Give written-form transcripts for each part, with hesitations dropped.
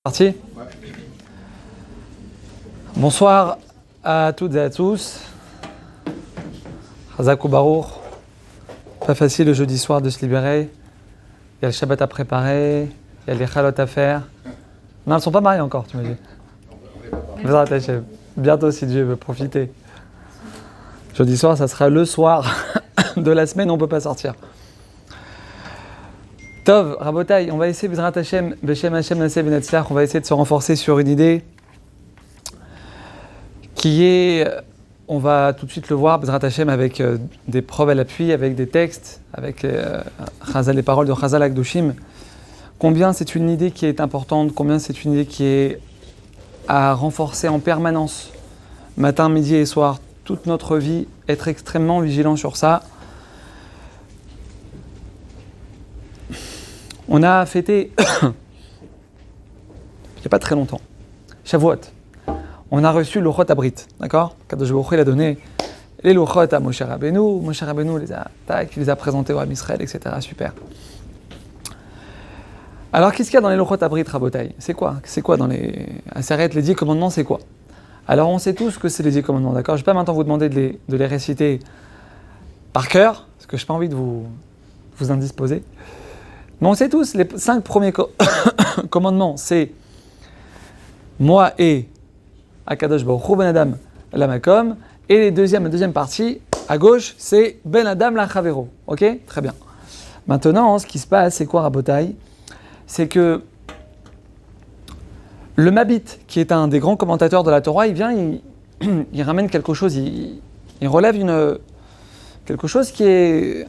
Parti ? Bonsoir à toutes et à tous. Chazak ou Baruch. Pas facile le jeudi soir de se libérer. Il y a le Shabbat à préparer. Il y a les chalot à faire. Non, elles ne sont pas mariées encore, tu me dis. Bientôt, si Dieu veut profiter. Jeudi soir, ça sera le soir de la semaine où on ne peut pas sortir. Tov, Rabotai, on va essayer, Bezrat Hashem, Beshem Hashem Naseh Benetzlach, on va essayer de se renforcer sur une idée qui est, on va tout de suite le voir, Bezrat Hashem, avec des preuves à l'appui, avec des textes, avec les paroles de Chazal Akdoshim. Combien c'est une idée qui est importante, combien c'est une idée qui est à renforcer en permanence, matin, midi et soir, toute notre vie, être extrêmement vigilant sur ça. On a fêté, il n'y a pas très longtemps, Shavuot. On a reçu le Luchot Abrit, d'accord ? Kadosh Baruch Hu, il a donné les Luchot à Moshe Rabbeinu. Moshe Rabbeinu les a présentés au Ham Israël, etc. Super. Alors, qu'est-ce qu'il y a dans les Luchot Abrit, Rabotai ? C'est quoi dans les Aseret, les 10 commandements, c'est quoi ? Alors, on sait tous que c'est les 10 commandements, d'accord ? Je ne vais pas maintenant vous demander de les réciter par cœur, parce que je n'ai pas envie de vous indisposer. Mais on sait tous, les 5 premiers commandements, c'est moi et Akadosh Baruch Hu Ben Adam la Makom, et la deuxième partie, à gauche, c'est Ben Adam la Chavero. Ok ? Très bien. Maintenant, ce qui se passe, c'est quoi, Rabotai ? C'est que le Mabit, qui est un des grands commentateurs de la Torah, il vient, il ramène quelque chose, il relève quelque chose qui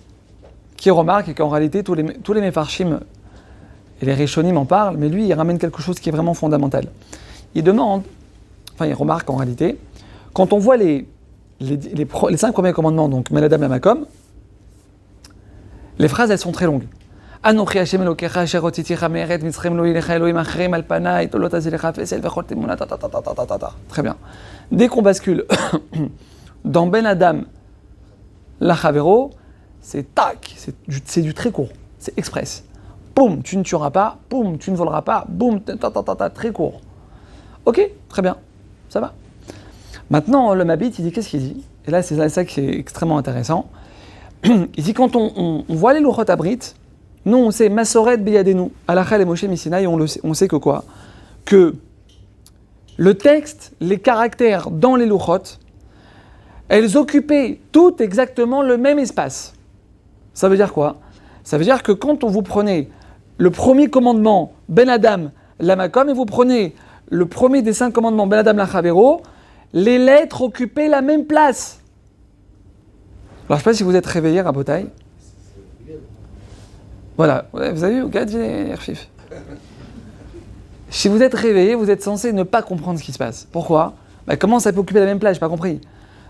remarque et qu'en réalité tous les Mefarshim et les Rishonim en parlent, mais lui il ramène quelque chose qui est vraiment fondamental. Il remarque en réalité, quand on voit les 5 premiers commandements, donc Meladam la Makom, les phrases elles sont très longues. Anochi Hashem Elokecha asher hotziticha me'eretz Mitzrayim lo yilecha Elohim acharem al panai lo tazilecha fesel vechol temuna ta. Très bien. Dès qu'on bascule dans Ben Adam la Chavero, c'est tac, c'est du très court, c'est express. Boum, tu ne tueras pas, boum, tu ne voleras pas, boum, très court. Ok, très bien, ça va. Maintenant, le Mabit, il dit, qu'est-ce qu'il dit ? Et là, c'est ça qui est extrêmement intéressant. Il dit, quand on voit les Luchot Abrit, nous, on sait, Masoret Beyadenu, Halakha et Moshe Misinaï, on sait que quoi ? Que le texte, les caractères dans les Luchot, elles occupaient toutes exactement le même espace. Ça veut dire quoi ? Ça veut dire que quand vous prenez le premier commandement, Ben Adam, la Makom, et vous prenez le premier des 5 commandements, Ben Adam, la Chavero, les lettres occupaient la même place. Alors je ne sais pas si vous êtes réveillés, Rabotai. Voilà, vous avez vu, Erfif. Si vous êtes réveillés, vous êtes censé ne pas comprendre ce qui se passe. Pourquoi ? Comment ça peut occuper la même place ? Je n'ai pas compris.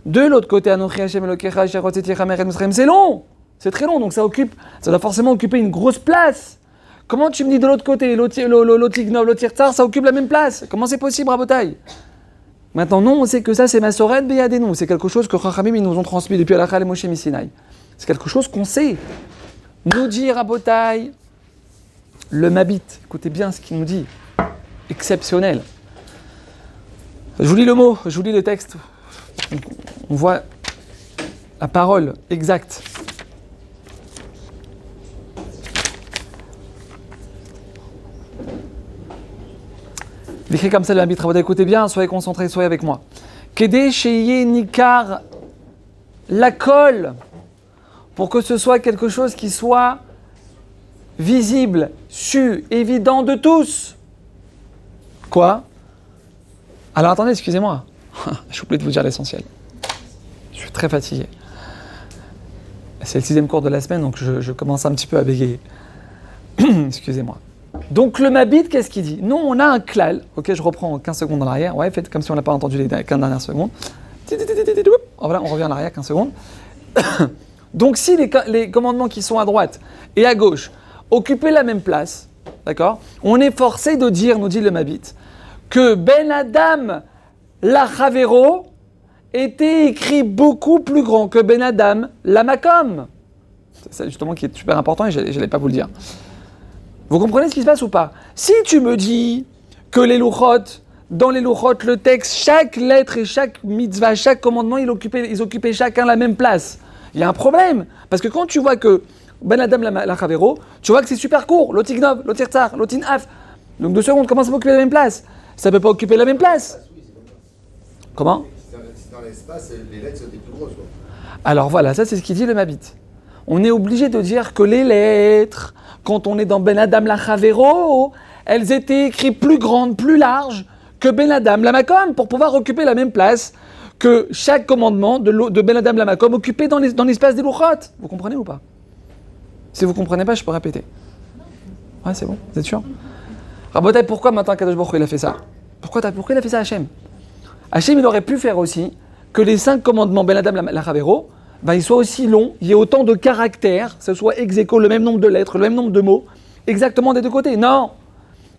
De l'autre côté, Anochi Hashem Elokecha asher hotziticha me'eretz Mitzrayim, c'est long. C'est très long, donc ça doit forcément occuper une grosse place. Comment tu me dis de l'autre côté, l'Otirtzar, ça occupe la même place ? Comment c'est possible, Rabotai ? Maintenant, non, on sait que ça, c'est Masoret Beyadenu. C'est quelque chose que Chachamim, ils nous ont transmis depuis Halakha et Moshe Misinaï. C'est quelque chose qu'on sait. Nous dit, Rabotai, le Mabit, écoutez bien ce qu'il nous dit. Exceptionnel. Je vous lis le mot, je vous lis le texte. On voit la parole exacte. Il écrit comme ça le Mabit, Rabotai, écoutez bien, soyez concentrés, soyez avec moi. Kedé sheye nikar lakol, pour que ce soit quelque chose qui soit visible, su, évident de tous. Quoi ? Alors attendez, excusez-moi. J'ai oublié de vous dire l'essentiel. Je suis très fatigué. C'est le 6e cours de la semaine, donc je commence un petit peu à bégayer. Excusez-moi. Donc le Mabit, qu'est-ce qu'il dit ? Nous, on a un klal. Ok, je reprends 15 secondes en arrière. Ouais, faites comme si on n'a pas entendu les 15 dernières secondes. Voilà, on revient en arrière 15 secondes. Donc si les commandements qui sont à droite et à gauche occupaient la même place, d'accord ? On est forcé de dire, nous dit le Mabit, que Ben Adam la Chavero était écrit beaucoup plus grand que Ben Adam la Makom. C'est ça justement qui est super important et je n'allais pas vous le dire. Vous comprenez ce qui se passe ou pas ? Si tu me dis que les louchot, dans les louchot, le texte, chaque lettre et chaque mitzvah, chaque commandement, ils occupaient chacun la même place. Il y a un problème. Parce que quand tu vois que Ben Adam la Chavero, tu vois que c'est super court. Lotignov, lotirtzar, lotinaf. Donc 2 secondes, comment ça peut occuper la même place? Ça ne peut pas occuper la même place. Comment? Si dans l'espace, les lettres sont des plus grosses. Quoi. Alors voilà, ça c'est ce qu'il dit le Mabit. On est obligé de dire que les lettres, quand on est dans Ben Adam la Chavero, elles étaient écrites plus grandes, plus larges que Ben Adam la Makom, pour pouvoir occuper la même place que chaque commandement de Ben Adam la Makom occupé dans l'espace des Louchot. Vous comprenez ou pas? Si vous ne comprenez pas, je peux répéter. Ouais, c'est bon, vous êtes sûr? Rabotai, pourquoi maintenant Kadosh Baruch Hu, il a fait ça? Pourquoi il a fait ça Hachem? Hachem, il aurait pu faire aussi que les 5 commandements Ben Adam la Chavero, ils soient aussi longs, il y ait autant de caractères, que ce soit ex aequo, le même nombre de lettres, le même nombre de mots, exactement des deux côtés. Non!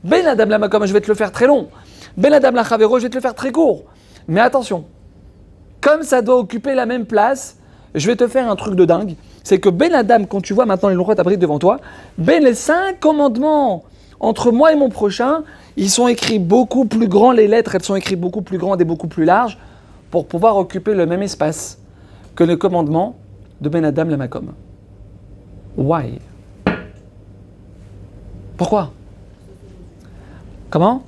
Ben Adam la Makom, je vais te le faire très long. Ben Adam la Chavero, je vais te le faire très court. Mais attention, comme ça doit occuper la même place, je vais te faire un truc de dingue. C'est que Ben Adam, quand tu vois maintenant les Louchot abritent devant toi, les 5 commandements entre moi et mon prochain, ils sont écrits beaucoup plus grands, les lettres, elles sont écrites beaucoup plus grandes et beaucoup plus larges pour pouvoir occuper le même espace que les commandements de Ben Adam la Makom. Why? Pourquoi? Comment?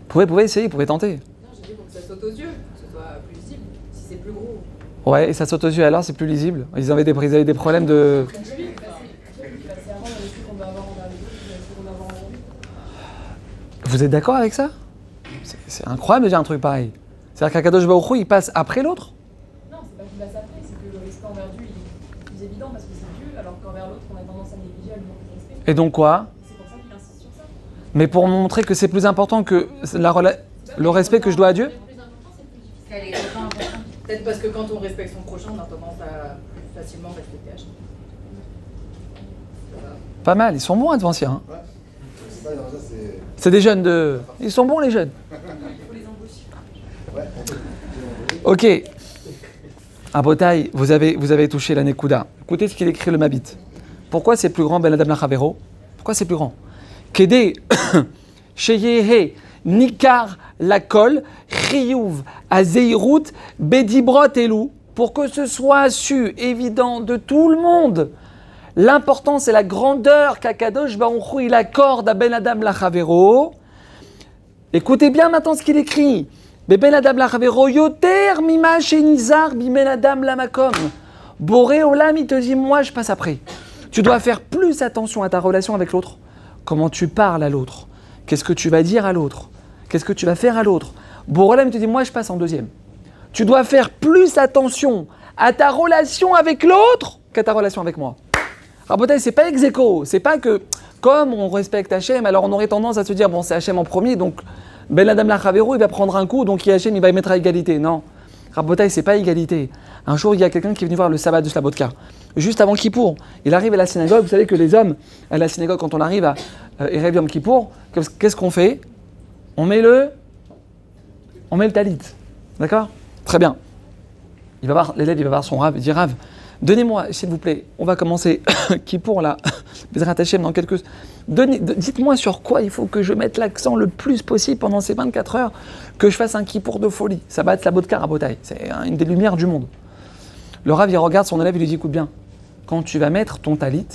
Vous pouvez essayer, vous pouvez tenter. Non, j'ai dit pour que ça saute aux yeux, que ce soit plus visible, si c'est plus gros. Ouais, et ça saute aux yeux alors, c'est plus lisible. Ils avaient des problèmes de... Vous êtes d'accord avec ça? C'est incroyable de dire un truc pareil. C'est-à-dire qu'Akadosh Baruch Hu, il passe après l'autre? Non, c'est pas qu'il passe après, c'est que le respect envers Dieu, il est plus évident parce que c'est Dieu, alors qu'envers l'autre, on a tendance à négliger, à lui manquer de respect. Et donc quoi? C'est pour ça qu'il insiste sur ça. Mais pour montrer que c'est plus important que le respect que je dois à Dieu? Peut-être parce que quand on respecte son prochain, on a tendance à plus facilement respecter Hachem. Pas mal, ils sont bons Adventiens. Hein. Ouais. C'est pas, non, ça, c'est des jeunes de... Ils sont bons les jeunes. Il faut les embaucher. Ouais, Ok. À Botaï, vous avez touché la Nekuda. Écoutez ce qu'il écrit le Mabit. Pourquoi c'est plus grand Ben Adam la Chavero? Pourquoi c'est plus grand? Kede Sheyehe Nikar Lakol Chiyuv Azeirut Bedibrot Elou, pour que ce soit su, évident de tout le monde, l'importance et la grandeur qu'Akadosh Baruch Hu il accorde à Ben Adam la Chavero. Écoutez bien maintenant ce qu'il écrit. Ben Adam la Chavero yoter mima shenizar bi Ben Adam la makom. Boré Olam, il te dit, moi je passe après. Tu dois faire plus attention à ta relation avec l'autre. Comment tu parles à l'autre? Qu'est-ce que tu vas dire à l'autre? Qu'est-ce que tu vas faire à l'autre? Boré Olam, il te dit, moi je passe en deuxième. Tu dois faire plus attention à ta relation avec l'autre qu'à ta relation avec moi. Rabotai, c'est pas ex aequo, c'est pas que comme on respecte Hachem, alors on aurait tendance à se dire, bon c'est Hachem en premier, donc Ben Adam la Chavero, il va prendre un coup, donc Hachem il va y mettre à égalité. Non, Rabotai, c'est pas égalité. Un jour, il y a quelqu'un qui est venu voir le sabbat de Slabotka, juste avant Kippour. Il arrive à la synagogue, vous savez que les hommes, à la synagogue, quand on arrive à Erev Yom Kippour, qu'est-ce qu'on fait? On met le talit, d'accord? Très bien. L'élève, il va voir son Rav, il dit, Rav, donnez-moi, s'il vous plaît, on va commencer Kippour là, Bezrat Hashem dans quelques... Dites-moi sur quoi il faut que je mette l'accent le plus possible pendant ces 24 heures, que je fasse un Kippour de folie. Ça va être la Bodka Rabotai, c'est une des lumières du monde. Le Rav, il regarde son élève, il lui dit, écoute bien, quand tu vas mettre ton talit,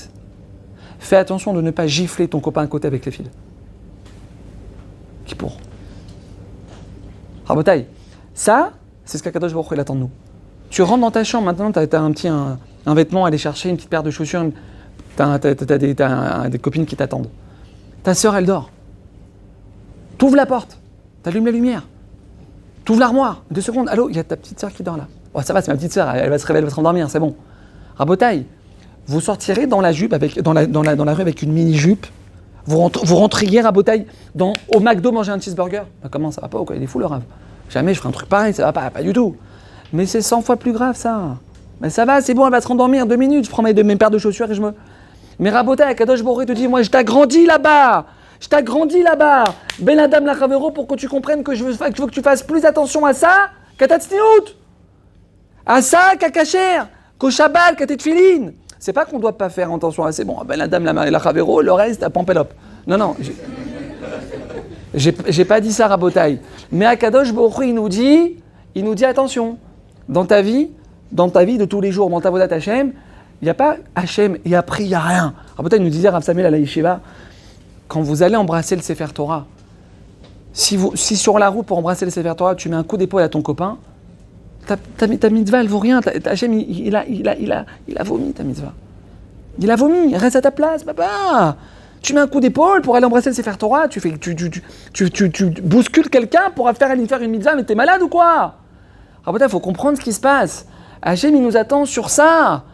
fais attention de ne pas gifler ton copain à côté avec les fils. Kippour. Rabotai, ça, c'est ce qu'Akadosh Baruch Hu attend de nous. Tu rentres dans ta chambre, maintenant tu as un vêtement à aller chercher, une petite paire de chaussures, t'as des copines qui t'attendent. Ta sœur, elle dort. T'ouvres la porte, t'allumes la lumière, t'ouvres l'armoire, 2 secondes, allô, il y a ta petite sœur qui dort là. Oh, ça va, c'est ma petite sœur, elle va se réveiller, elle va se rendormir, c'est bon. Rabotai, vous sortirez dans la jupe, dans la rue avec une mini-jupe, vous rentriez, Rabotai, au McDo manger un cheeseburger. Ben, comment ça va pas ou quoi? Il est fou le Rav. Jamais je ferai un truc pareil, ça va pas du tout. Mais c'est 100 fois plus grave ça. Mais ça va, c'est bon, elle va se rendormir 2 minutes, je prends mes paires de chaussures et je me... Mais Rabotai, Akadosh Baruch Hu te dit, moi je t'agrandis là-bas. Ben Adam la Chavero, pour que tu comprennes que je veux que tu fasses plus attention à ça qu'à ta tzniut. À ça qu'à Kacher, qu'au Shabbat, qu'à tes tefilines. C'est pas qu'on doit pas faire attention à c'est bon, Ben Adam la Chavero, le reste à Pampelop. Non. J'ai pas dit ça, Rabotai. Mais Akadosh Baruch Hu, il nous dit attention, dans ta vie de tous les jours, dans ta vodat Hachem, il n'y a pas Hachem, il y a pris, il n'y a rien. Rabotai nous disait, Rav Samuel à la Yeshiva, quand vous allez embrasser le Sefer Torah, si sur la route pour embrasser le Sefer Torah, tu mets un coup d'épaule à ton copain, ta mitzvah, elle vaut rien. Hachem, il a vomi ta mitzvah. Il a vomi, reste à ta place, papa. Tu mets un coup d'épaule pour aller embrasser le Sefer Torah, tu bouscules quelqu'un pour faire une mitzvah, mais t'es malade ou quoi? Il faut comprendre ce qui se passe. Hachem, il nous attend sur ça.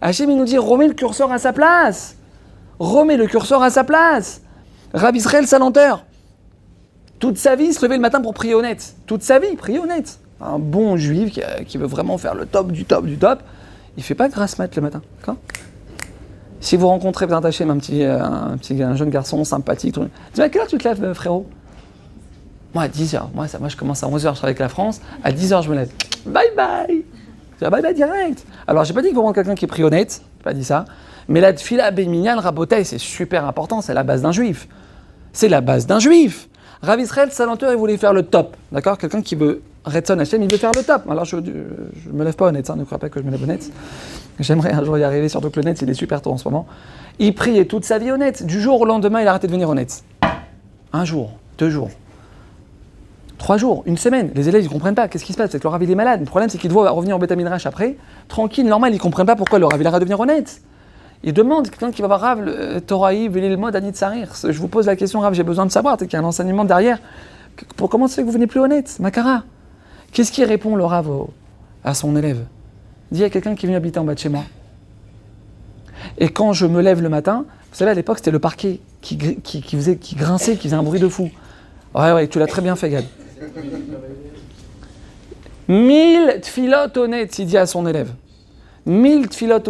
Hachem, il nous dit, remets le curseur à sa place. Remets le curseur à sa place. Rav Israël Salanter, toute sa vie, il se levait le matin pour prier honnête. Toute sa vie, prier honnête. Un bon juif qui veut vraiment faire le top du top du top, il ne fait pas grasse mat le matin. D'accord? Si vous rencontrez Bézant Hachem, un jeune garçon sympathique, tu dis, à quelle heure tu te lèves, frérot? Moi, à 10h. Moi, je commence à 11h, je travaille avec la France. À 10h, je me lève. Bye bye! Bye bye direct. Alors, j'ai pas dit qu'il faut prendre quelqu'un qui est pris honnête, j'ai pas dit ça. Mais la tfila béminyan, Rabotai, c'est super important, c'est la base d'un juif. C'est la base d'un juif. Rav Israël Salanter, il voulait faire le top. D'accord? Quelqu'un qui veut Retson Hachem, il veut faire le top. Alors, je me lève pas honnête, hein, ne crois pas que je me lève honnête. J'aimerais un jour y arriver, surtout que le net, il est super tôt en ce moment. Il priait toute sa vie honnête. Du jour au lendemain, il a arrêté de venir honnête. 1 jour, 2 jours, 3 jours, 1 semaine. Les élèves, ils ne comprennent pas. Qu'est-ce qui se passe? C'est que le Rav, il est malade. Le problème, c'est qu'il doit revenir en Beth Midrash après. Tranquille, normal, ils ne comprennent pas pourquoi le Rav, il arrête de devenir honnête. Il demande, quelqu'un qui va voir Rav, le Toraï, Velil Mod, Anit Sarir. Je vous pose la question, Rav, j'ai besoin de savoir. Qu'il y a un enseignement derrière. Comment ça fait que vous venez plus honnête? Makara. Qu'est-ce qui répond le Rav à son élève? Il dit, il y a quelqu'un qui vient habiter en bas de chez moi. Et quand je me lève le matin, vous savez, à l'époque, c'était le parquet qui grinçait, qui faisait un bruit de fou. Ouais, tu l'as très bien fait, Gad. 1000 tfilot honnêtes, il dit à son élève. 1000 tfilot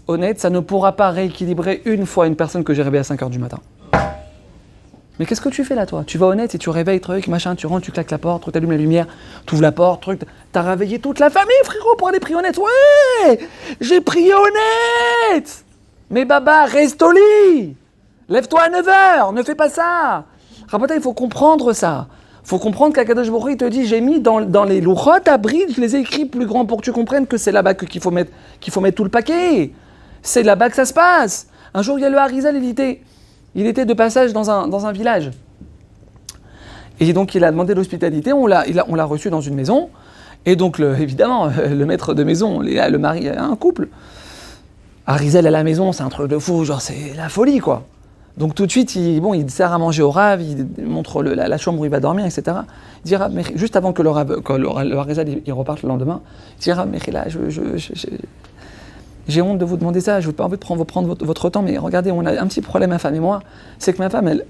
honnêtes, ça ne pourra pas rééquilibrer une fois une personne que j'ai réveillée à 5h du matin. Mais qu'est-ce que tu fais là, toi? Tu vas honnête et tu réveilles, truc, machin, tu rentres, tu claques la porte, tu allumes la lumière, tu ouvres la porte, truc. T'as réveillé toute la famille, frérot, pour aller prier honnête. Ouais, j'ai prié honnête. Mais baba, reste au lit. Lève-toi à 9h, ne fais pas ça. Rabotai, il faut comprendre ça. Il faut comprendre qu'Akadosh Baruch Hu, il te dit, j'ai mis dans les louchot à bride, je les ai écrits plus grands pour que tu comprennes que c'est là-bas qu'il faut mettre tout le paquet. C'est là-bas que ça se passe. Un jour, il y a le Harizal, il était de passage dans un village. Et donc, il a demandé l'hospitalité, on l'a reçu dans une maison. Et donc, évidemment, le maître de maison, le mari, un couple. Harizal à la maison, c'est un truc de fou, genre c'est la folie, quoi. Donc, tout de suite, il sert à manger au Rav, il montre la chambre où il va dormir, etc. Il dit, Rav, juste avant que le Harizal il reparte le lendemain, il dit, Rav, là, j'ai honte de vous demander ça, je n'ai pas envie de prendre votre temps, mais regardez, on a un petit problème, ma femme et moi, c'est que ma femme,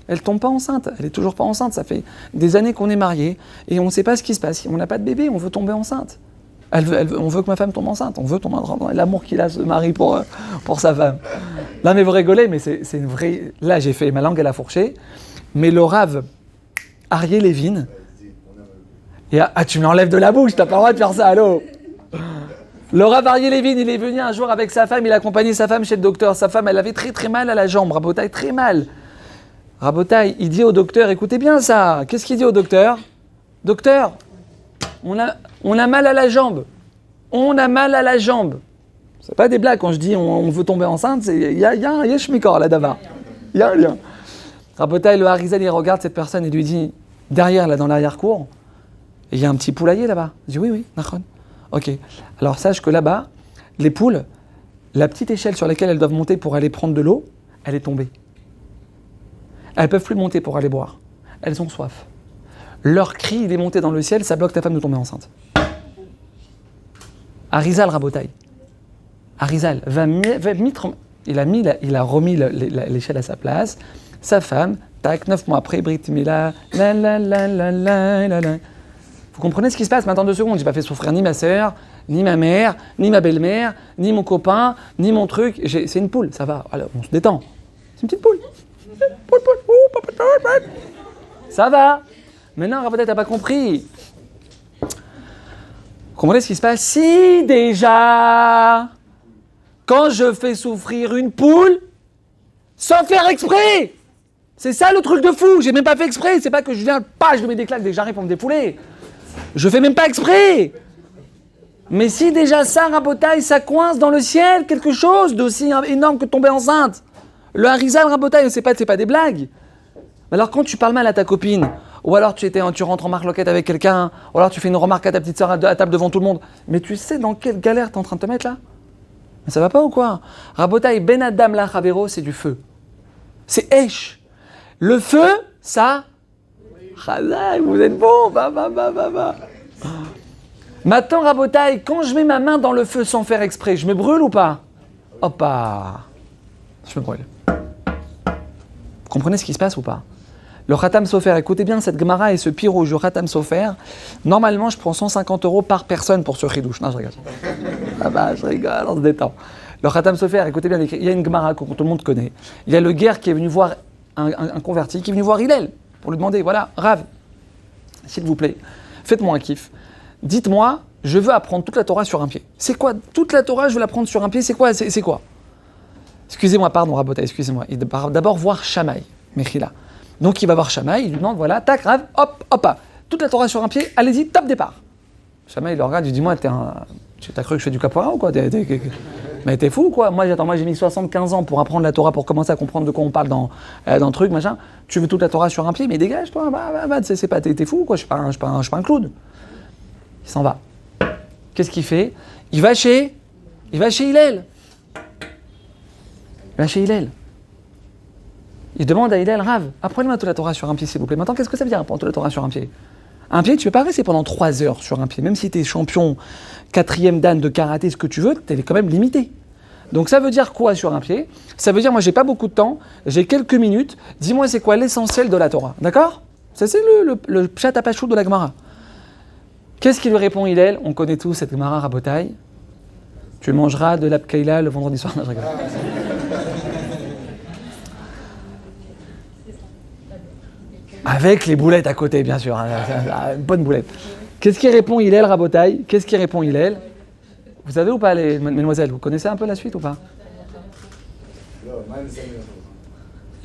elle tombe pas enceinte, elle est toujours pas enceinte, ça fait des années qu'on est mariés, et on ne sait pas ce qui se passe, on n'a pas de bébé, on veut tomber enceinte. On veut que ma femme tombe enceinte, on veut tomber enceinte, l'amour qu'il a, ce mari, pour sa femme. Là, mais vous rigolez, mais c'est une vraie... Là, j'ai fait ma langue à la fourchée, mais le Rav Arié Lévin, tu me l'enlèves de la bouche, t'as pas le droit de faire ça, allô. Le Rav Arié Lévin, il est venu un jour avec sa femme, il a accompagné sa femme chez le docteur. Sa femme, elle avait très très mal à la jambe, Rabotai, très mal. Rabotai, il dit au docteur, écoutez bien ça, qu'est-ce qu'il dit au docteur? Docteur, on a mal à la jambe. On a mal à la jambe. C'est pas des blagues quand je dis on veut tomber enceinte, il y a un yeshmikor là d'abord. Il y a un lien. Rabotai, le Harizal, il regarde cette personne et lui dit, derrière, là dans l'arrière-cour, il y a un petit poulailler là-bas. Il dit oui, nachon. Ok, alors sache que là-bas, les poules, la petite échelle sur laquelle elles doivent monter pour aller prendre de l'eau, elle est tombée. Elles ne peuvent plus monter pour aller boire. Elles ont soif. Leur cri, il est monté dans le ciel, ça bloque ta femme de tomber enceinte. Harizal Rabotai. Harizal, il a remis l'échelle à sa place. Sa femme, tac, 9 mois après, Brit Mila, la. Vous comprenez ce qui se passe maintenant 2 secondes? J'ai pas fait souffrir ni ma sœur, ni ma mère, ni ma belle-mère, ni mon copain, ni mon truc. C'est une poule, ça va. Alors, on se détend. C'est une petite poule. Ça va. Maintenant, Rabotai, t'as pas compris. Vous comprenez ce qui se passe? Si déjà, quand je fais souffrir une poule, sans faire exprès, C'est ça le truc de fou, j'ai même pas fait exprès, c'est pas que je viens, pas, je lui mets des claques dès que j'arrive pour me défouler. Je fais même pas exprès. Mais si déjà ça, Rabotaï, ça coince dans le ciel, quelque chose d'aussi énorme que tomber enceinte. Le Harizal, Rabotaï, c'est pas des blagues. Alors quand tu parles mal à ta copine, ou alors tu rentres en marloquette avec quelqu'un, ou alors tu fais une remarque à ta petite sœur à table devant tout le monde, mais tu sais dans quelle galère t'es en train de te mettre là? Mais ça va pas ou quoi? Rabotaï, Ben Adam la Chavero, c'est du feu. C'est Esh. Le feu, ça... Chazak, vous êtes bon, bah. Maintenant, Rabotaï, quand je mets ma main dans le feu sans faire exprès, je me brûle ou pas? Hop, je me brûle. Vous comprenez ce qui se passe ou pas? Le Khatam Sofer, écoutez bien cette Gemara et ce pirouge du Khatam Sofer. Normalement, je prends 150 € par personne pour ce chidouche. Non, je rigole. Je rigole, on se détend. Le Khatam Sofer, écoutez bien, il y a une Gemara que tout le monde connaît. Il y a le guerre qui est venu voir un converti, qui est venu voir Hillel pour lui demander, voilà, Rav, s'il vous plaît, faites-moi un kiff. Dites-moi, je veux apprendre toute la Torah sur un pied. C'est quoi? Toute la Torah, je veux l'apprendre sur un pied, c'est quoi? C'est quoi? Excusez-moi, pardon, Rabotai, excusez-moi. Il va d'abord voir Shammai, Mechila. Donc il va voir Shammai, il lui demande, voilà, tac, Rav, hop, toute la Torah sur un pied, allez-y, top départ. Shammai, il le regarde, il dit, moi, t'as cru que je fais du capoeira ou quoi? Mais t'es fou ou quoi? Moi, j'ai mis 75 ans pour apprendre la Torah, pour commencer à comprendre de quoi on parle dans le truc, machin. Tu veux toute la Torah sur un pied, mais dégage, toi, c'est pas, t'es fou ou quoi? Je suis pas un clown. Il s'en va. Qu'est-ce qu'il fait? Il va chez Hillel. Il demande à Hillel, Rav, apprenez-moi toute la Torah sur un pied, s'il vous plaît. Maintenant, qu'est-ce que ça veut dire apprendre toute la Torah sur un pied? Un pied, tu peux pas rester pendant 3 heures sur un pied. Même si tu es champion 4e dan de karaté, ce que tu veux, tu es quand même limité. Donc ça veut dire quoi sur un pied? Ça veut dire, moi, j'ai pas beaucoup de temps, j'ai quelques minutes. Dis-moi, c'est quoi l'essentiel de la Torah? D'accord? Ça, c'est le pshat apachou de la Gemara. Qu'est-ce qu'il lui répond, Hillel? On connaît tous cette Gemara Rabotai. Tu mangeras de l'Abkeila le vendredi soir. Non, je rigole. Avec les boulettes à côté, bien sûr. Une bonne boulette. Qu'est-ce qu'il répond Hillel, Rabotai? Qu'est-ce qu'il répond Hillel? Vous savez ou pas, les mesdemoiselles? Vous connaissez un peu la suite ou pas?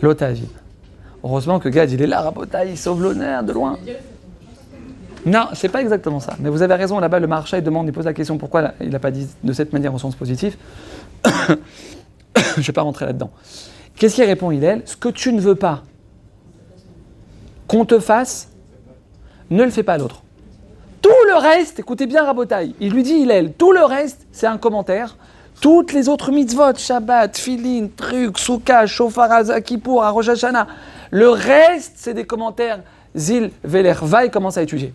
L'otage. Heureusement que Gad, il est là, Rabotai, il sauve l'honneur de loin. Non, c'est pas exactement ça. Mais vous avez raison, là-bas, le marchand, il pose la question pourquoi il n'a pas dit de cette manière au sens positif. Je ne vais pas rentrer là-dedans. Qu'est-ce qu'il répond Hillel? Ce que tu ne veux pas qu'on te fasse, ne le fais pas à l'autre. Tout le reste, écoutez bien Rabotai, il lui dit Hillel, tout le reste, c'est un commentaire. Toutes les autres mitzvot, Shabbat, Filin, Truc, Souka, Shofar, Kippour, Rosh Hashanah, le reste, c'est des commentaires. Zil, Veler, va et commence à étudier.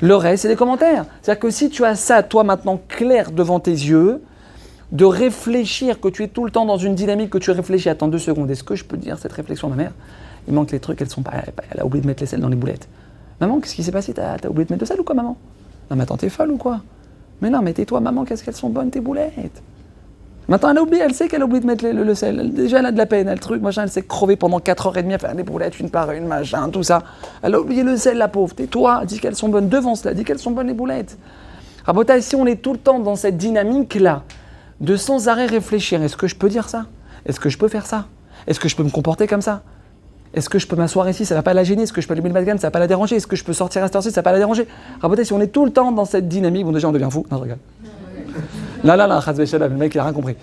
Le reste, c'est des commentaires. C'est-à-dire que si tu as ça, toi, maintenant, clair devant tes yeux, de réfléchir, que tu es tout le temps dans une dynamique, que tu réfléchis, attends 2 secondes, est-ce que je peux dire cette réflexion à ma mère? Il manque les trucs, elle a oublié de mettre les sels dans les boulettes. Maman, qu'est-ce qui s'est passé? T'as oublié de mettre le sel ou quoi, maman? Non, mais attends, t'es folle ou quoi? Mais non, mais tais-toi, maman, qu'est-ce qu'elles sont bonnes, tes boulettes? Maintenant, elle a oublié, elle sait qu'elle a oublié de mettre le sel. Déjà, elle a de la peine, elle a le truc, machin, elle s'est crevée pendant 4h30 à faire des boulettes, une par une, machin, tout ça. Elle a oublié le sel, la pauvre. Tais-toi, dis qu'elles sont bonnes devant cela, dis qu'elles sont bonnes les boulettes. Rabotai, si on est tout le temps dans cette dynamique-là, de sans arrêt réfléchir, est-ce que je peux dire ça? Est-ce que je peux faire ça? Est-ce que je peux me comporter comme ça? Est-ce que je peux m'asseoir ici, ça va pas la gêner? Est-ce que je peux allumer le matgan, ça va pas la déranger? Est-ce que je peux sortir à cette heure-ci, ça va pas la déranger? Rabotai, si on est tout le temps dans cette dynamique, bon déjà on devient fou. Non, je regarde. Là, le mec il a rien compris.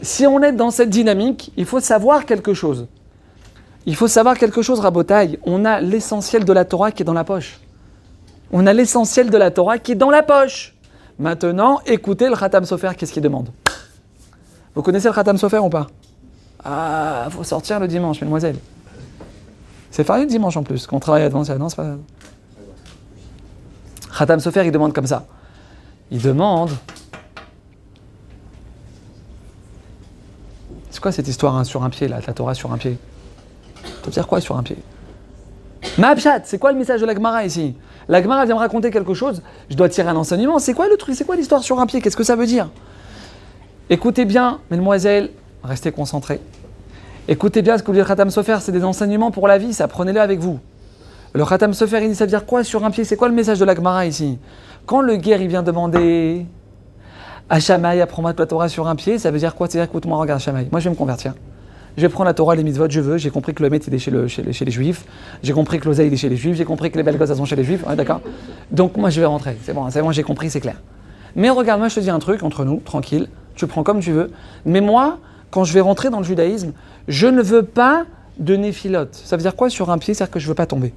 Si on est dans cette dynamique, il faut savoir quelque chose. Il faut savoir quelque chose, Rabotai. On a l'essentiel de la Torah qui est dans la poche. On a l'essentiel de la Torah qui est dans la poche. Maintenant, écoutez le Khatam Sofer, qu'est-ce qu'il demande? Vous connaissez le Khatam Sofer ou pas? Ah, faut sortir le dimanche, mesdemoiselles. C'est férié le dimanche en plus, qu'on travaille à Advance. Non, c'est pas... Khatam Sofer, il demande comme ça. Il demande... C'est quoi cette histoire sur un pied, là, la Torah sur un pied? Ça veut dire quoi sur un pied? Ma'abshat, c'est quoi le message de la Gemara ici? La Gemara vient me raconter quelque chose, je dois tirer un enseignement. C'est quoi le truc? C'est quoi l'histoire sur un pied? Qu'est-ce que ça veut dire? Écoutez bien, mesdemoiselles, restez concentrés. Écoutez bien ce que vous dit le Khatam Sofer, c'est des enseignements pour la vie, ça prenez-le avec vous. Le Khatam Sofer, il dit, ça veut dire quoi sur un pied? C'est quoi le message de la Gemara ici? Quand le guerre, il vient demander à Shammai, apprends-moi la Torah sur un pied, ça veut dire quoi? C'est-à-dire, écoute-moi, regarde Shammai, moi je vais me convertir. je vais prendre la Torah, les mitzvot, je veux, j'ai compris que le Met il est chez les Juifs, j'ai compris que l'oseille il est chez les Juifs, j'ai compris que les belles gosses elles sont chez les Juifs, ouais, d'accord. Donc moi je vais rentrer, c'est bon, j'ai compris, c'est clair. Mais regarde, moi je te dis un truc entre nous, tranquille, tu prends comme tu veux, mais moi, quand je vais rentrer dans le judaïsme, je ne veux pas de néphilote. Ça veut dire quoi sur un pied? C'est-à-dire que je ne veux pas tomber.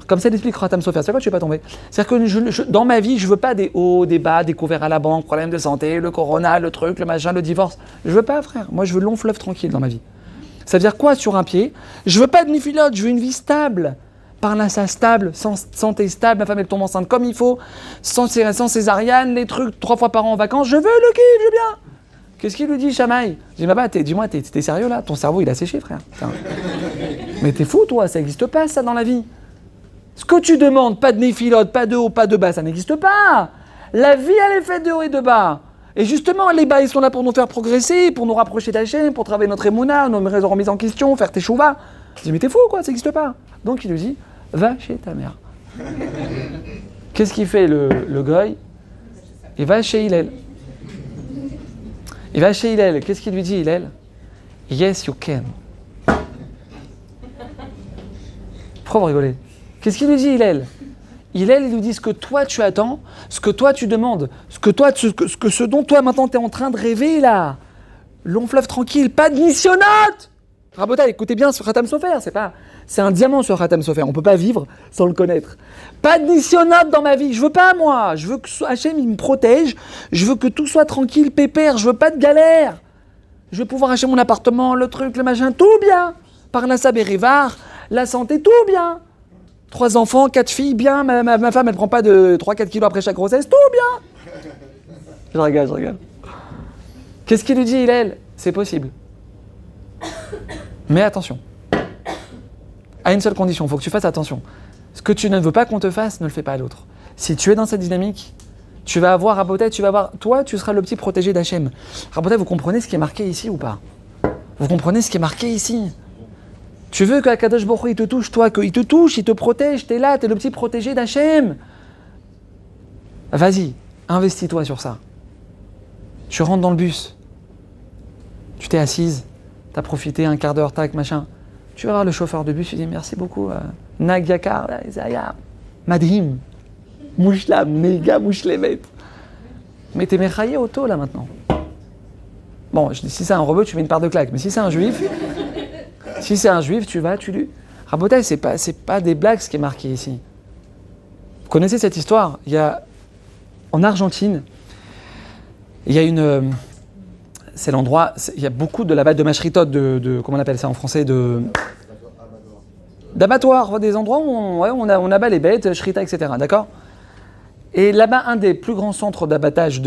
Comme ça l'explique Khatam Sofer, c'est quoi je ne veux pas tomber? C'est-à-dire que dans ma vie, je ne veux pas des hauts, des bas, découverts à la banque, problèmes de santé, le corona, le truc, le machin, le divorce. Je ne veux pas, frère. Moi, je veux long fleuve tranquille dans ma vie. Ça veut dire quoi sur un pied? Je ne veux pas de néphilote, je veux une vie stable. Parnassa stable, santé stable, ma femme elle tombe enceinte comme il faut, sans césarienne, les trucs 3 fois par an en vacances, je veux le kiff, je veux bien. Qu'est-ce qu'il lui dit, Shamaï? Je dis, bah, dis-moi, t'es sérieux là? Ton cerveau il a séché, frère. Mais t'es fou, toi, ça n'existe pas ça dans la vie. Ce que tu demandes, pas de néphilote, pas de haut, pas de bas, ça n'existe pas. La vie, elle est faite de haut et de bas. Et justement, les bas, ils sont là pour nous faire progresser, pour nous rapprocher d'Hachem, pour travailler notre émouna, nos remises en question, faire tes chouvas. Je dis, mais t'es fou, quoi, ça n'existe pas. Donc il lui dit, va chez ta mère. Qu'est-ce qu'il fait le goy? Il va chez Hillel. Il va chez Hillel. Qu'est-ce qu'il lui dit, Hillel? Yes, you can. Pourquoi vous rigolez? Qu'est-ce qu'il lui dit, Hillel? Hillel, il lui dit ce que toi tu attends, ce que toi tu demandes, ce dont toi maintenant tu es en train de rêver là. Long fleuve tranquille, pas de missionnote. Rabotai, écoutez bien sur Khatam Sofer, c'est un diamant sur Khatam Sofer, on ne peut pas vivre sans le connaître. Pas de missionnote dans ma vie, je veux pas moi, je veux que Hachem il me protège, je veux que tout soit tranquille, pépère, je veux pas de galère. Je veux pouvoir acheter mon appartement, le truc, le machin, tout bien. Parnassa Berivar, la santé, tout bien. 3 enfants, 4 filles, bien. Ma femme, elle prend pas de 3-4 kilos après chaque grossesse, tout bien. Je regarde. Qu'est-ce qu'il lui dit, Hillel? C'est possible. Mais attention. À une seule condition, il faut que tu fasses attention. Ce que tu ne veux pas qu'on te fasse, ne le fais pas à l'autre. Si tu es dans cette dynamique, tu vas avoir Rabotai, toi, tu seras le petit protégé d'Hachem. Rabotai, vous comprenez ce qui est marqué ici ou pas? Vous comprenez ce qui est marqué ici? Tu veux qu'Akadosh Baruch Hu, il te touche, toi, qu'il te touche, il te protège, t'es là, t'es le petit protégé d'Hachem. Vas-y, investis-toi sur ça. Tu rentres dans le bus, tu t'es assise, t'as profité un quart d'heure, tac, machin. Tu verras le chauffeur de bus, tu dis merci beaucoup, Nag Yakar, Zaya, Madhim, Mouchlam, Nega Mouchlemet. Mais t'es méchaillé auto là maintenant. Bon, je dis, si c'est un robot, tu mets une part de claque, mais si c'est un juif, tu vas, tu lui. Rabotai, c'est pas des blagues ce qui est marqué ici. Vous connaissez cette histoire? Il y a, en Argentine, il y a c'est l'endroit, il y a beaucoup de la bête de machritot, comment on appelle ça en français, d'abattoirs, des endroits où on abat les bêtes, shrita, etc. D'accord? Et là-bas, un des plus grands centres d'abattage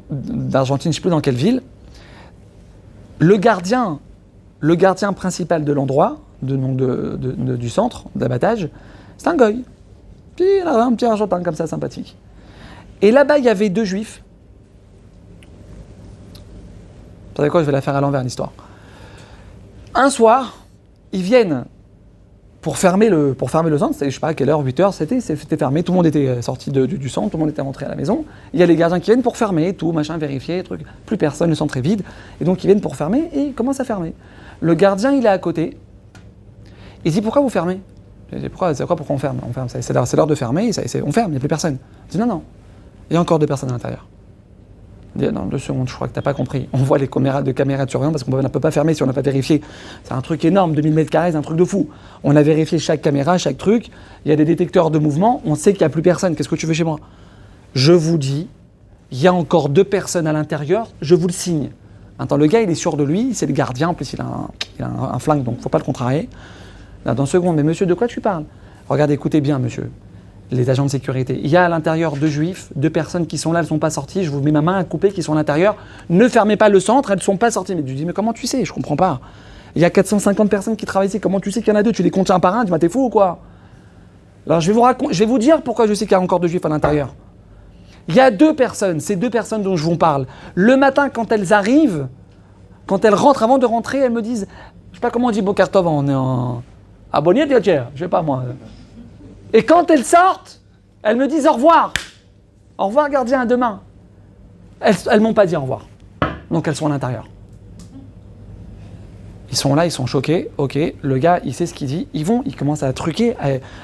d'Argentine, je ne sais plus dans quelle ville, le gardien principal de l'endroit, du centre d'abattage, c'est un goy. Puis il a un petit argentin comme ça, sympathique. Et là-bas, il y avait 2 juifs. Vous savez quoi, je vais la faire à l'envers, l'histoire. Un soir, ils viennent pour fermer le centre, je ne sais pas à quelle heure, 8h, c'était fermé, tout le monde était sorti du centre, tout le monde était rentré à la maison. Il y a les gardiens qui viennent pour fermer, tout, machin, vérifier, truc. Plus personne, le centre est vide. Et donc ils viennent pour fermer et ils commencent à fermer. Le gardien, il est à côté. Il dit, pourquoi vous fermez? Je dis, pourquoi on ferme? On ferme, c'est l'heure de fermer, on ferme, il n'y a plus personne. Il dit, non, il y a encore 2 personnes à l'intérieur. Il dit, non, 2 secondes, je crois que tu n'as pas compris. On voit les caméras de surveillance parce qu'on ne peut pas fermer si on n'a pas vérifié. C'est un truc énorme, 2000 m², c'est un truc de fou. On a vérifié chaque caméra, chaque truc. Il y a des détecteurs de mouvement, on sait qu'il n'y a plus personne. Qu'est-ce que tu veux chez moi? Je vous dis, il y a encore 2 personnes à l'intérieur, je vous le signe. Attends, le gars, il est sûr de lui, c'est le gardien, en plus il a un flingue, donc il ne faut pas le contrarier. Là, dans une seconde, mais monsieur, de quoi tu parles? Regardez, écoutez bien, monsieur. Les agents de sécurité. Il y a à l'intérieur 2 juifs, 2 personnes qui sont là, elles ne sont pas sorties, je vous mets ma main à couper, qui sont à l'intérieur. Ne fermez pas le centre, elles ne sont pas sorties. Mais je dis, mais comment tu sais? Je ne comprends pas. Il y a 450 personnes qui travaillent ici, comment tu sais qu'il y en a 2? Tu les comptes un par un, dis-moi, t'es fou ou quoi? Alors je vais vous dire pourquoi je sais qu'il y a encore 2 juifs à l'intérieur. Il y a 2 personnes, ces 2 personnes dont je vous parle. Le matin, quand elles arrivent, quand elles rentrent, avant de rentrer, elles me disent, je ne sais pas comment on dit Bokartov, on est en abonné, je ne sais pas moi. Et quand elles sortent, elles me disent au revoir. Au revoir, gardien, à demain. Elles m'ont pas dit au revoir. Donc elles sont à l'intérieur. Ils sont là, ils sont choqués. Ok, le gars, il sait ce qu'il dit. Ils vont, ils commencent à truquer,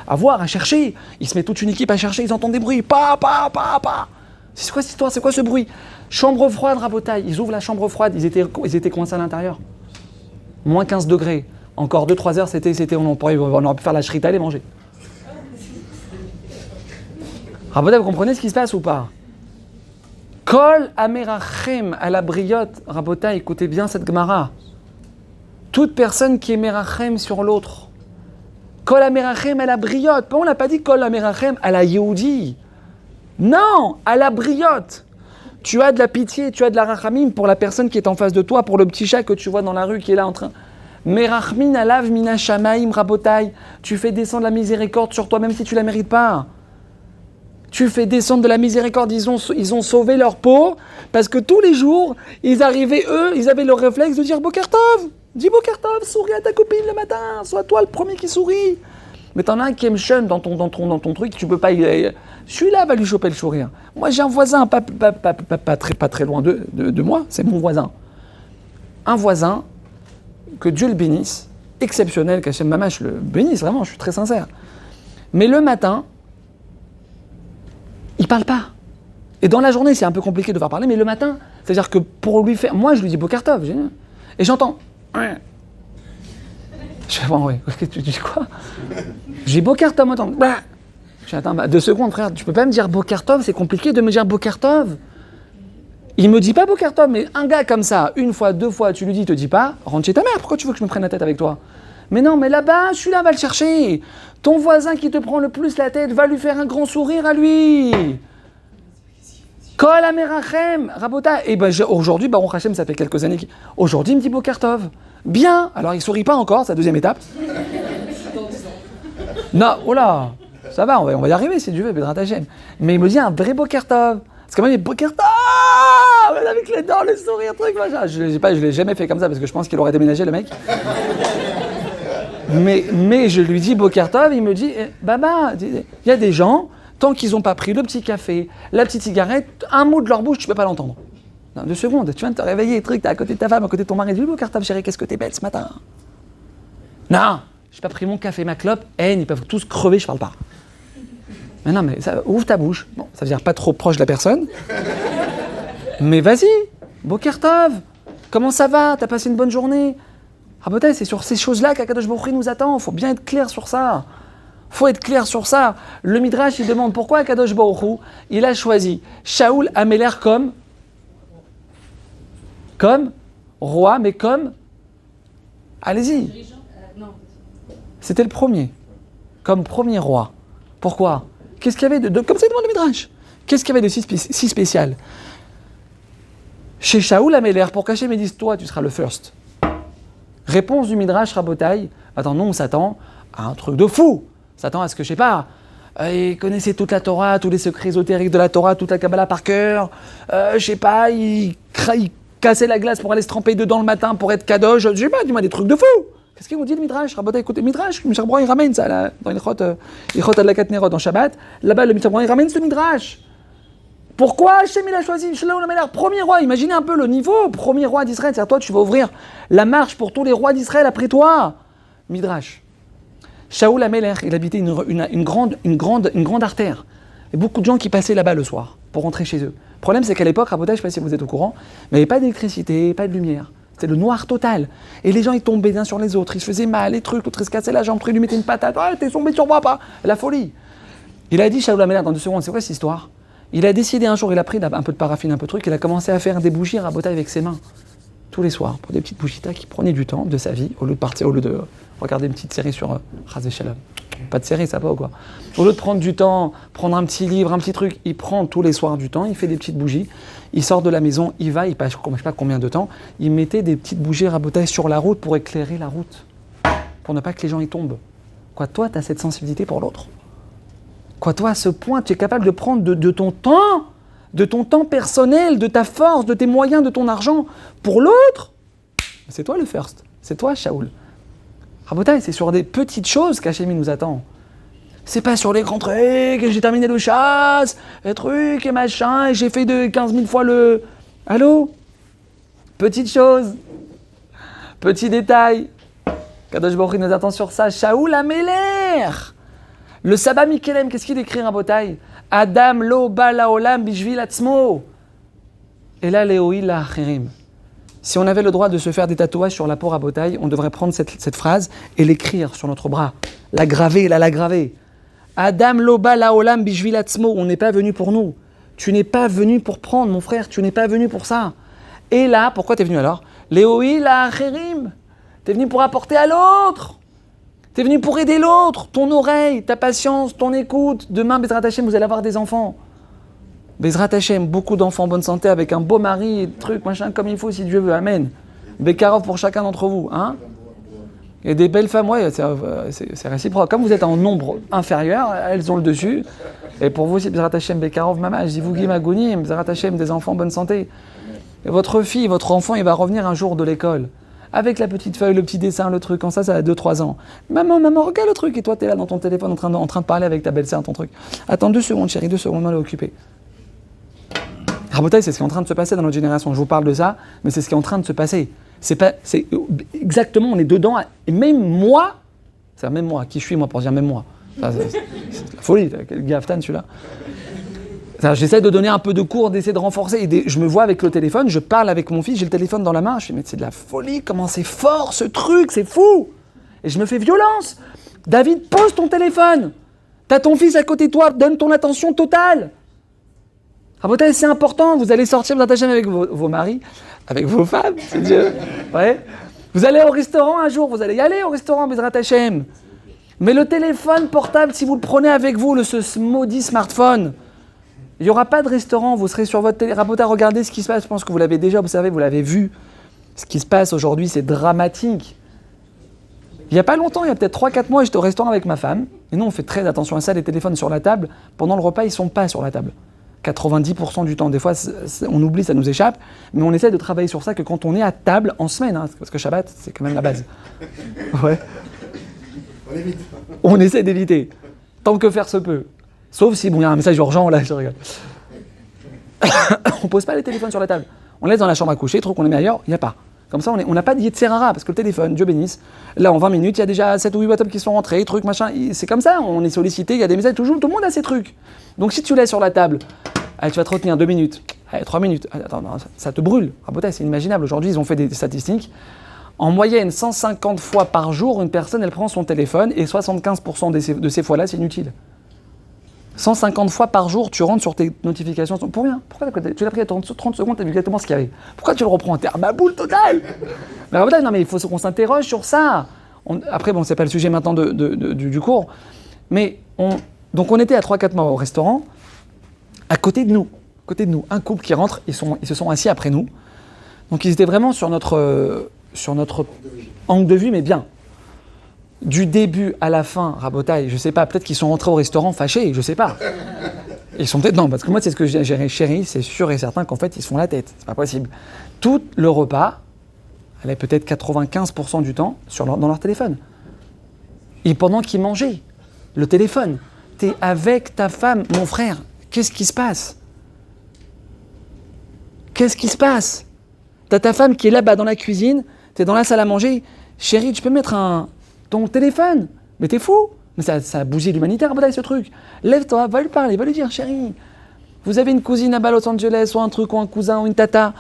à voir, à chercher. Il se met toute une équipe à chercher. Ils entendent des bruits. Pa. C'est quoi cette histoire? C'est quoi ce bruit? Chambre froide, rabotaille. Ils ouvrent la chambre froide. Ils étaient coincés à l'intérieur. Moins 15 degrés. Encore 2-3 heures, on aurait pu faire la shrita et les manger. Rabotaille, vous comprenez ce qui se passe ou pas? Kol amerachem à la briotte. Rabotaille, écoutez bien cette gemara. Toute personne qui est merachem sur l'autre. Kol amerachem à la briotte. Pourquoi on n'a pas dit kol amerachem à la Yehudi? Non, à la briotte. Tu as de la pitié, tu as de la rachamim pour la personne qui est en face de toi, pour le petit chat que tu vois dans la rue qui est là en train. Merachmin alav mina shamaim rabotai. Tu fais descendre la miséricorde sur toi, même si tu la mérites pas. Tu fais descendre de la miséricorde. Ils ont sauvé leur peau parce que tous les jours, ils avaient le réflexe de dire Boker Tov. Dis Boker Tov, souris à ta copine le matin. Sois toi le premier qui sourit. Mais t'en as un qui aime jeune dans ton truc, tu peux pas. Celui-là va lui choper le sourire. Moi, j'ai un voisin pas très loin de moi, c'est mon voisin. Un voisin, que Dieu le bénisse, exceptionnel, qu'Hachem Mamash le bénisse, vraiment, je suis très sincère. Mais le matin, il parle pas. Et dans la journée, c'est un peu compliqué de faire parler, mais le matin, c'est-à-dire que pour lui faire. Moi, je lui dis Boker Tov, et j'entends. Je fais, bon, oui, tu dis quoi? J'ai Boker Tov, attends. Je dis, attends, 2 secondes, frère, tu peux pas me dire Boker Tov, c'est compliqué de me dire Boker Tov. Il me dit pas Boker Tov, mais un gars comme ça, 1 fois, 2 fois, tu lui dis, il te dit pas, rentre chez ta mère, pourquoi tu veux que je me prenne la tête avec toi? Mais non, mais là-bas, celui-là va le chercher. Ton voisin qui te prend le plus la tête va lui faire un grand sourire à lui. Kol amerachem, rabota. Et aujourd'hui, Baruch Hashem, ça fait quelques années. Aujourd'hui, il me dit Boker Tov. Bien. Alors, il sourit pas encore, c'est la 2e étape. Non, oh là, ça va, on va y arriver si Dieu veut, Bédrat Hashem. Mais il me dit un vrai Boker Tov. Parce que moi, il dit Boker Tov avec les dents, le sourire, truc, machin. Je l'ai jamais fait comme ça parce que je pense qu'il aurait déménagé, le mec. Mais je lui dis Boker Tov, il me dit Baba, il y a des gens, tant qu'ils n'ont pas pris le petit café, la petite cigarette, un mot de leur bouche, tu peux pas l'entendre. Non, 2 secondes, tu viens de te réveiller, truc, t'es à côté de ta femme, à côté de ton mari, dis Boker Tov, chérie, qu'est-ce que t'es belle ce matin? Non, j'ai pas pris mon café, ma clope, ils peuvent tous crever, je parle pas. Mais non, mais ça, ouvre ta bouche. Bon, ça veut dire pas trop proche de la personne. Mais vas-y, Boker Tov, comment ça va? T'as passé une bonne journée? Rabotai, c'est sur ces choses-là qu'Akadosh Baruch Hu nous attend. Faut bien être clair sur ça. Faut être clair sur ça. Le Midrash, il demande pourquoi Akadosh Baruch Hu, il a choisi Shaoul Améler comme roi, mais comme... Allez-y. C'était le premier. Comme premier roi. Pourquoi? Qu'est-ce qu'il y avait de comme ça demande le Midrash. Qu'est-ce qu'il y avait de si spécial? Chez Shaoul Améler, pour cacher mes dise, toi, tu seras le first. Réponse du Midrash Rabotai. Attends, non, on s'attend à un truc de fou. On s'attend à ce que, je sais pas, il connaissait toute la Torah, tous les secrets ésotériques de la Torah, toute la Kabbalah par cœur. Je sais pas, il cassait la glace pour aller se tremper dedans le matin pour être kadosh. Je sais pas, dis-moi des trucs de fou. Qu'est-ce qu'il vous dit le Midrash? Rabotai, écoutez, le Midrash, Michel Brown, il ramène ça là, dans Ilchot Adlakat Nerot en Shabbat. Là-bas, le Michel Brown, il ramène ce Midrash. Pourquoi Hachem il a choisi Shaoul Améler, premier roi? Imaginez un peu le niveau, premier roi d'Israël. C'est-à-dire toi, tu vas ouvrir la marche pour tous les rois d'Israël après toi. Midrash. Shaoul Améler, il habitait une grande artère. Et beaucoup de gens qui passaient là-bas le soir pour rentrer chez eux. Le problème, c'est qu'à l'époque, Rabotai, je ne sais pas si vous êtes au courant, mais il n'y avait pas d'électricité, pas de lumière. C'était le noir total. Et les gens, ils tombaient les uns sur les autres, ils se faisaient mal, les trucs, l'autre, ils se cassaient la jambe, il lui mettait une patate. Ah, t'es tombé sur moi, pas. La folie. Il a dit, Shaoul Améler, dans 2 secondes, c'est quoi cette histoire? Il a décidé un jour, il a pris un peu de paraffine, un peu de truc, il a commencé à faire des bougies Rabotai avec ses mains. Tous les soirs, pour des petites bougitas qui prenaient du temps de sa vie, au lieu de regarder une petite série sur Chazé Shalom. Pas de série, ça va ou quoi? Au lieu de prendre du temps, prendre un petit livre, un petit truc, il prend tous les soirs du temps, il fait des petites bougies, il sort de la maison, il passe, je ne sais pas combien de temps, il mettait des petites bougies Rabotai sur la route pour éclairer la route, pour ne pas que les gens y tombent. Quoi, toi, tu as cette sensibilité pour l'autre? Quoi, toi, à ce point, tu es capable de prendre de ton temps personnel, de ta force, de tes moyens, de ton argent, pour l'autre? C'est toi le first, c'est toi Shaoul. Rabotai, c'est sur des petites choses qu'Hachem nous attend. C'est pas sur les grands trucs, et j'ai terminé le chasse, et trucs, et machin, et j'ai fait 15 000 fois le... Allô? Petite chose. Petit détail, Kadosh Baruch Hu nous attend sur ça. Shaoul Améler, le Saba Mikelem, qu'est-ce qu'il écrit, Rabotai? Adam lo ba laolam bishvil atzmo. Et là, Léoï la acherim. Si on avait le droit de se faire des tatouages sur la peau, Rabotai, on devrait prendre cette phrase et l'écrire sur notre bras. La graver, la graver. Adam lo ba laolam bishvil atzmo. On n'est pas venu pour nous. Tu n'es pas venu pour prendre, mon frère. Tu n'es pas venu pour ça. Et là, pourquoi t'es venu alors? Léoï la acherim. T'es venu pour apporter à l'autre. T'es venu pour aider l'autre. Ton oreille, ta patience, ton écoute. Demain, Bezrat Hashem, vous allez avoir des enfants. Bezrat Hashem, beaucoup d'enfants en bonne santé, avec un beau mari, truc, machin, comme il faut, si Dieu veut. Amen. Bekarov pour chacun d'entre vous. Hein? Et des belles femmes, ouais, c'est réciproque. Comme vous êtes en nombre inférieur, elles ont le dessus. Et pour vous aussi, Bezrat Hashem, Bekarov, Mama, je dis vous, Gimagounim, Bezrat Hashem, des enfants en bonne santé. Et votre fille, votre enfant, il va revenir un jour de l'école. Avec la petite feuille, le petit dessin, le truc, quand ça a 2-3 ans. Maman, regarde le truc. Et toi, t'es là dans ton téléphone en train de parler avec ta belle-sœur, ton truc. Attends 2 secondes, chérie, 2 secondes, elle est occupée. Rabotai, c'est ce qui est en train de se passer dans notre génération. Je vous parle de ça, mais c'est ce qui est en train de se passer. C'est exactement, on est dedans. Et même moi, c'est-à-dire même moi, qui je suis moi pour dire même moi. Ça, c'est la folie, quel gaftan celui-là. J'essaie de donner un peu de cours, d'essayer de renforcer. Je me vois avec le téléphone, je parle avec mon fils, j'ai le téléphone dans la main. Je dis, mais c'est de la folie, comment c'est fort ce truc, c'est fou. Et je me fais violence. David, pose ton téléphone. T'as ton fils à côté de toi, donne ton attention totale. Rabotai, c'est important, vous allez sortir, vous attachez avec vos maris, avec vos femmes, c'est Dieu. Ouais. Vous allez au restaurant un jour, vous allez y aller au restaurant, Bezrat Hashem. Mais le téléphone portable, si vous le prenez avec vous, ce maudit smartphone, il n'y aura pas de restaurant, vous serez sur votre télé. Rabotai, regardez ce qui se passe, je pense que vous l'avez déjà observé, vous l'avez vu. Ce qui se passe aujourd'hui, c'est dramatique. Il n'y a pas longtemps, il y a peut-être 3-4 mois, j'étais au restaurant avec ma femme. Et nous, on fait très attention à ça, les téléphones sur la table. Pendant le repas, ils ne sont pas sur la table. 90% du temps. Des fois, on oublie, ça nous échappe. Mais on essaie de travailler sur ça que quand on est à table, en semaine, hein, parce que Shabbat, c'est quand même la base. Ouais. On évite. On essaie d'éviter, tant que faire se peut. Sauf si, bon, il y a un message urgent, là, je rigole. On pose pas les téléphones sur la table. On laisse dans la chambre à coucher, trop qu'on est mis ailleurs, il n'y a pas. Comme ça, on n'a pas de Yetzerara, parce que le téléphone, Dieu bénisse, là, en 20 minutes, il y a déjà 7 ou 8 WhatsApp qui sont rentrés, trucs, machin. C'est comme ça, on est sollicité, il y a des messages, tout le monde a ses trucs. Donc si tu laisses sur la table, allez, tu vas te retenir 2 minutes, allez, 3 minutes, allez, attends, non, ça te brûle. Rabotai, c'est inimaginable. Aujourd'hui, ils ont fait des statistiques. En moyenne, 150 fois par jour, une personne, elle prend son téléphone, et 75% de ces fois-là, c'est inutile. 150 fois par jour, tu rentres sur tes notifications. Pour rien. Pourquoi tu l'as pris à 30 secondes, tu as vu exactement ce qu'il y avait. Pourquoi tu le reprends? T'es à ma boule totale. Mais non, mais il faut qu'on s'interroge sur ça. Après, bon, c'est pas le sujet maintenant du cours. Mais donc on était à 3-4 mois au restaurant, à côté de nous, un couple qui rentre, ils se sont assis après nous. Donc ils étaient vraiment sur notre angle de vue, mais bien. Du début à la fin, Rabotai, je sais pas, peut-être qu'ils sont rentrés au restaurant fâchés, je sais pas. Ils sont peut-être, non, parce que moi c'est ce que j'ai chéri, c'est sûr et certain qu'en fait ils se font la tête, c'est pas possible. Tout le repas, elle est peut-être 95% du temps dans leur téléphone. Et pendant qu'ils mangeaient, le téléphone, t'es avec ta femme, mon frère, qu'est-ce qui se passe? Qu'est-ce qui se passe? T'as ta femme qui est là-bas dans la cuisine, t'es dans la salle à manger, chérie, tu peux mettre ton téléphone, mais t'es fou, mais ça bousille l'humanité, ce truc. Lève-toi, va lui parler, va lui dire, chérie, vous avez une cousine à Los Angeles, ou un truc, ou un cousin, ou une tata,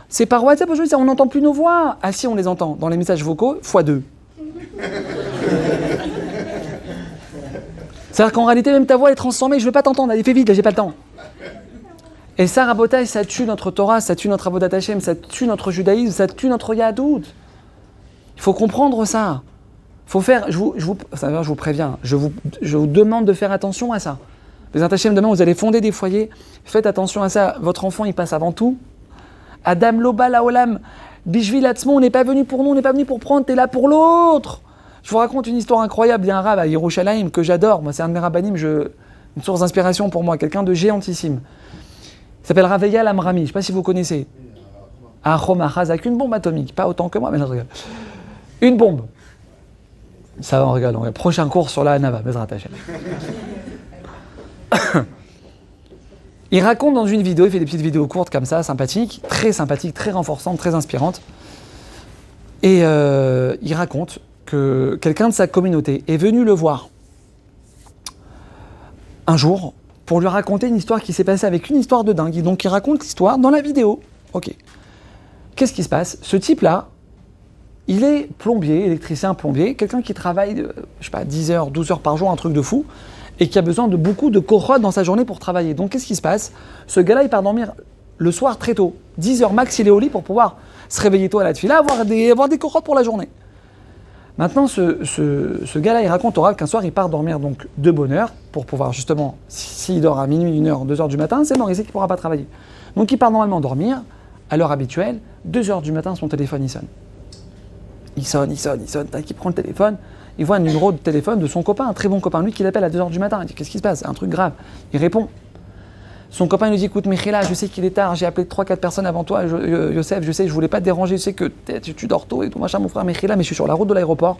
c'est par WhatsApp aujourd'hui, on n'entend plus nos voix. Ah si, on les entend, dans les messages vocaux, x2. C'est-à-dire qu'en réalité, même ta voix est transformée, je veux pas t'entendre, allez, fais vite, là, j'ai pas le temps. Et ça, Rabotai, ça tue notre Torah, ça tue notre Avodat Hashem, ça tue notre judaïsme, ça tue notre Yahadout. Il faut comprendre ça. Faut faire, je vous préviens, je vous demande de faire attention à ça. Les Hashem, demain, vous allez fonder des foyers, faites attention à ça. Votre enfant, il passe avant tout. Adam Loba Laolam, Bishvil Atzmo, on n'est pas venu pour nous, on n'est pas venu pour prendre, t'es là pour l'autre. Je vous raconte une histoire incroyable. Il y a un rab à Yerushalayim que j'adore. Moi, c'est un de mes rabbanim, une source d'inspiration pour moi, quelqu'un de géantissime. Il s'appelle Rav Eyal Amrami, je ne sais pas si vous connaissez. Achom Achazak, une bombe atomique, pas autant que moi, mais je rigole. Une bombe. Ça va, on rigole. Prochain cours sur la Hanava, Bezrat Hashem. Il raconte dans une vidéo, il fait des petites vidéos courtes comme ça, sympathiques, très renforçantes, très inspirantes. Et il raconte que quelqu'un de sa communauté est venu le voir un jour pour lui raconter une histoire qui s'est passée avec une histoire de dingue. Et donc il raconte l'histoire dans la vidéo. Ok. Qu'est-ce qui se passe? Ce type-là, il est plombier, électricien plombier, quelqu'un qui travaille, 10 heures, 12 heures par jour, un truc de fou, et qui a besoin de beaucoup de kohod dans sa journée pour travailler. Donc qu'est-ce qui se passe? Ce gars-là, il part dormir le soir très tôt. 10 heures max, il est au lit pour pouvoir se réveiller tôt à la tefila, avoir des kohod pour la journée. Maintenant, ce gars-là, il raconte au Rav qu'un soir, il part dormir donc de bonne heure pour pouvoir justement, s'il dort à minuit, 1 heure, 2 heures du matin, c'est mort, il sait qu'il ne pourra pas travailler. Donc il part normalement dormir, à l'heure habituelle, 2 heures du matin, son téléphone, il sonne. Il sonne, tac, il prend le téléphone, il voit un numéro de téléphone de son copain, un très bon copain, lui, qui l'appelle à 2 heures du matin. Il dit, qu'est-ce qui se passe? C'est un truc grave. Il répond. Son copain lui dit, écoute, Michela, je sais qu'il est tard, j'ai appelé 3-4 personnes avant toi, Yosef, je sais, je voulais pas te déranger, je sais que tu dors tôt et tout, machin, mon frère Michela, mais je suis sur la route de l'aéroport,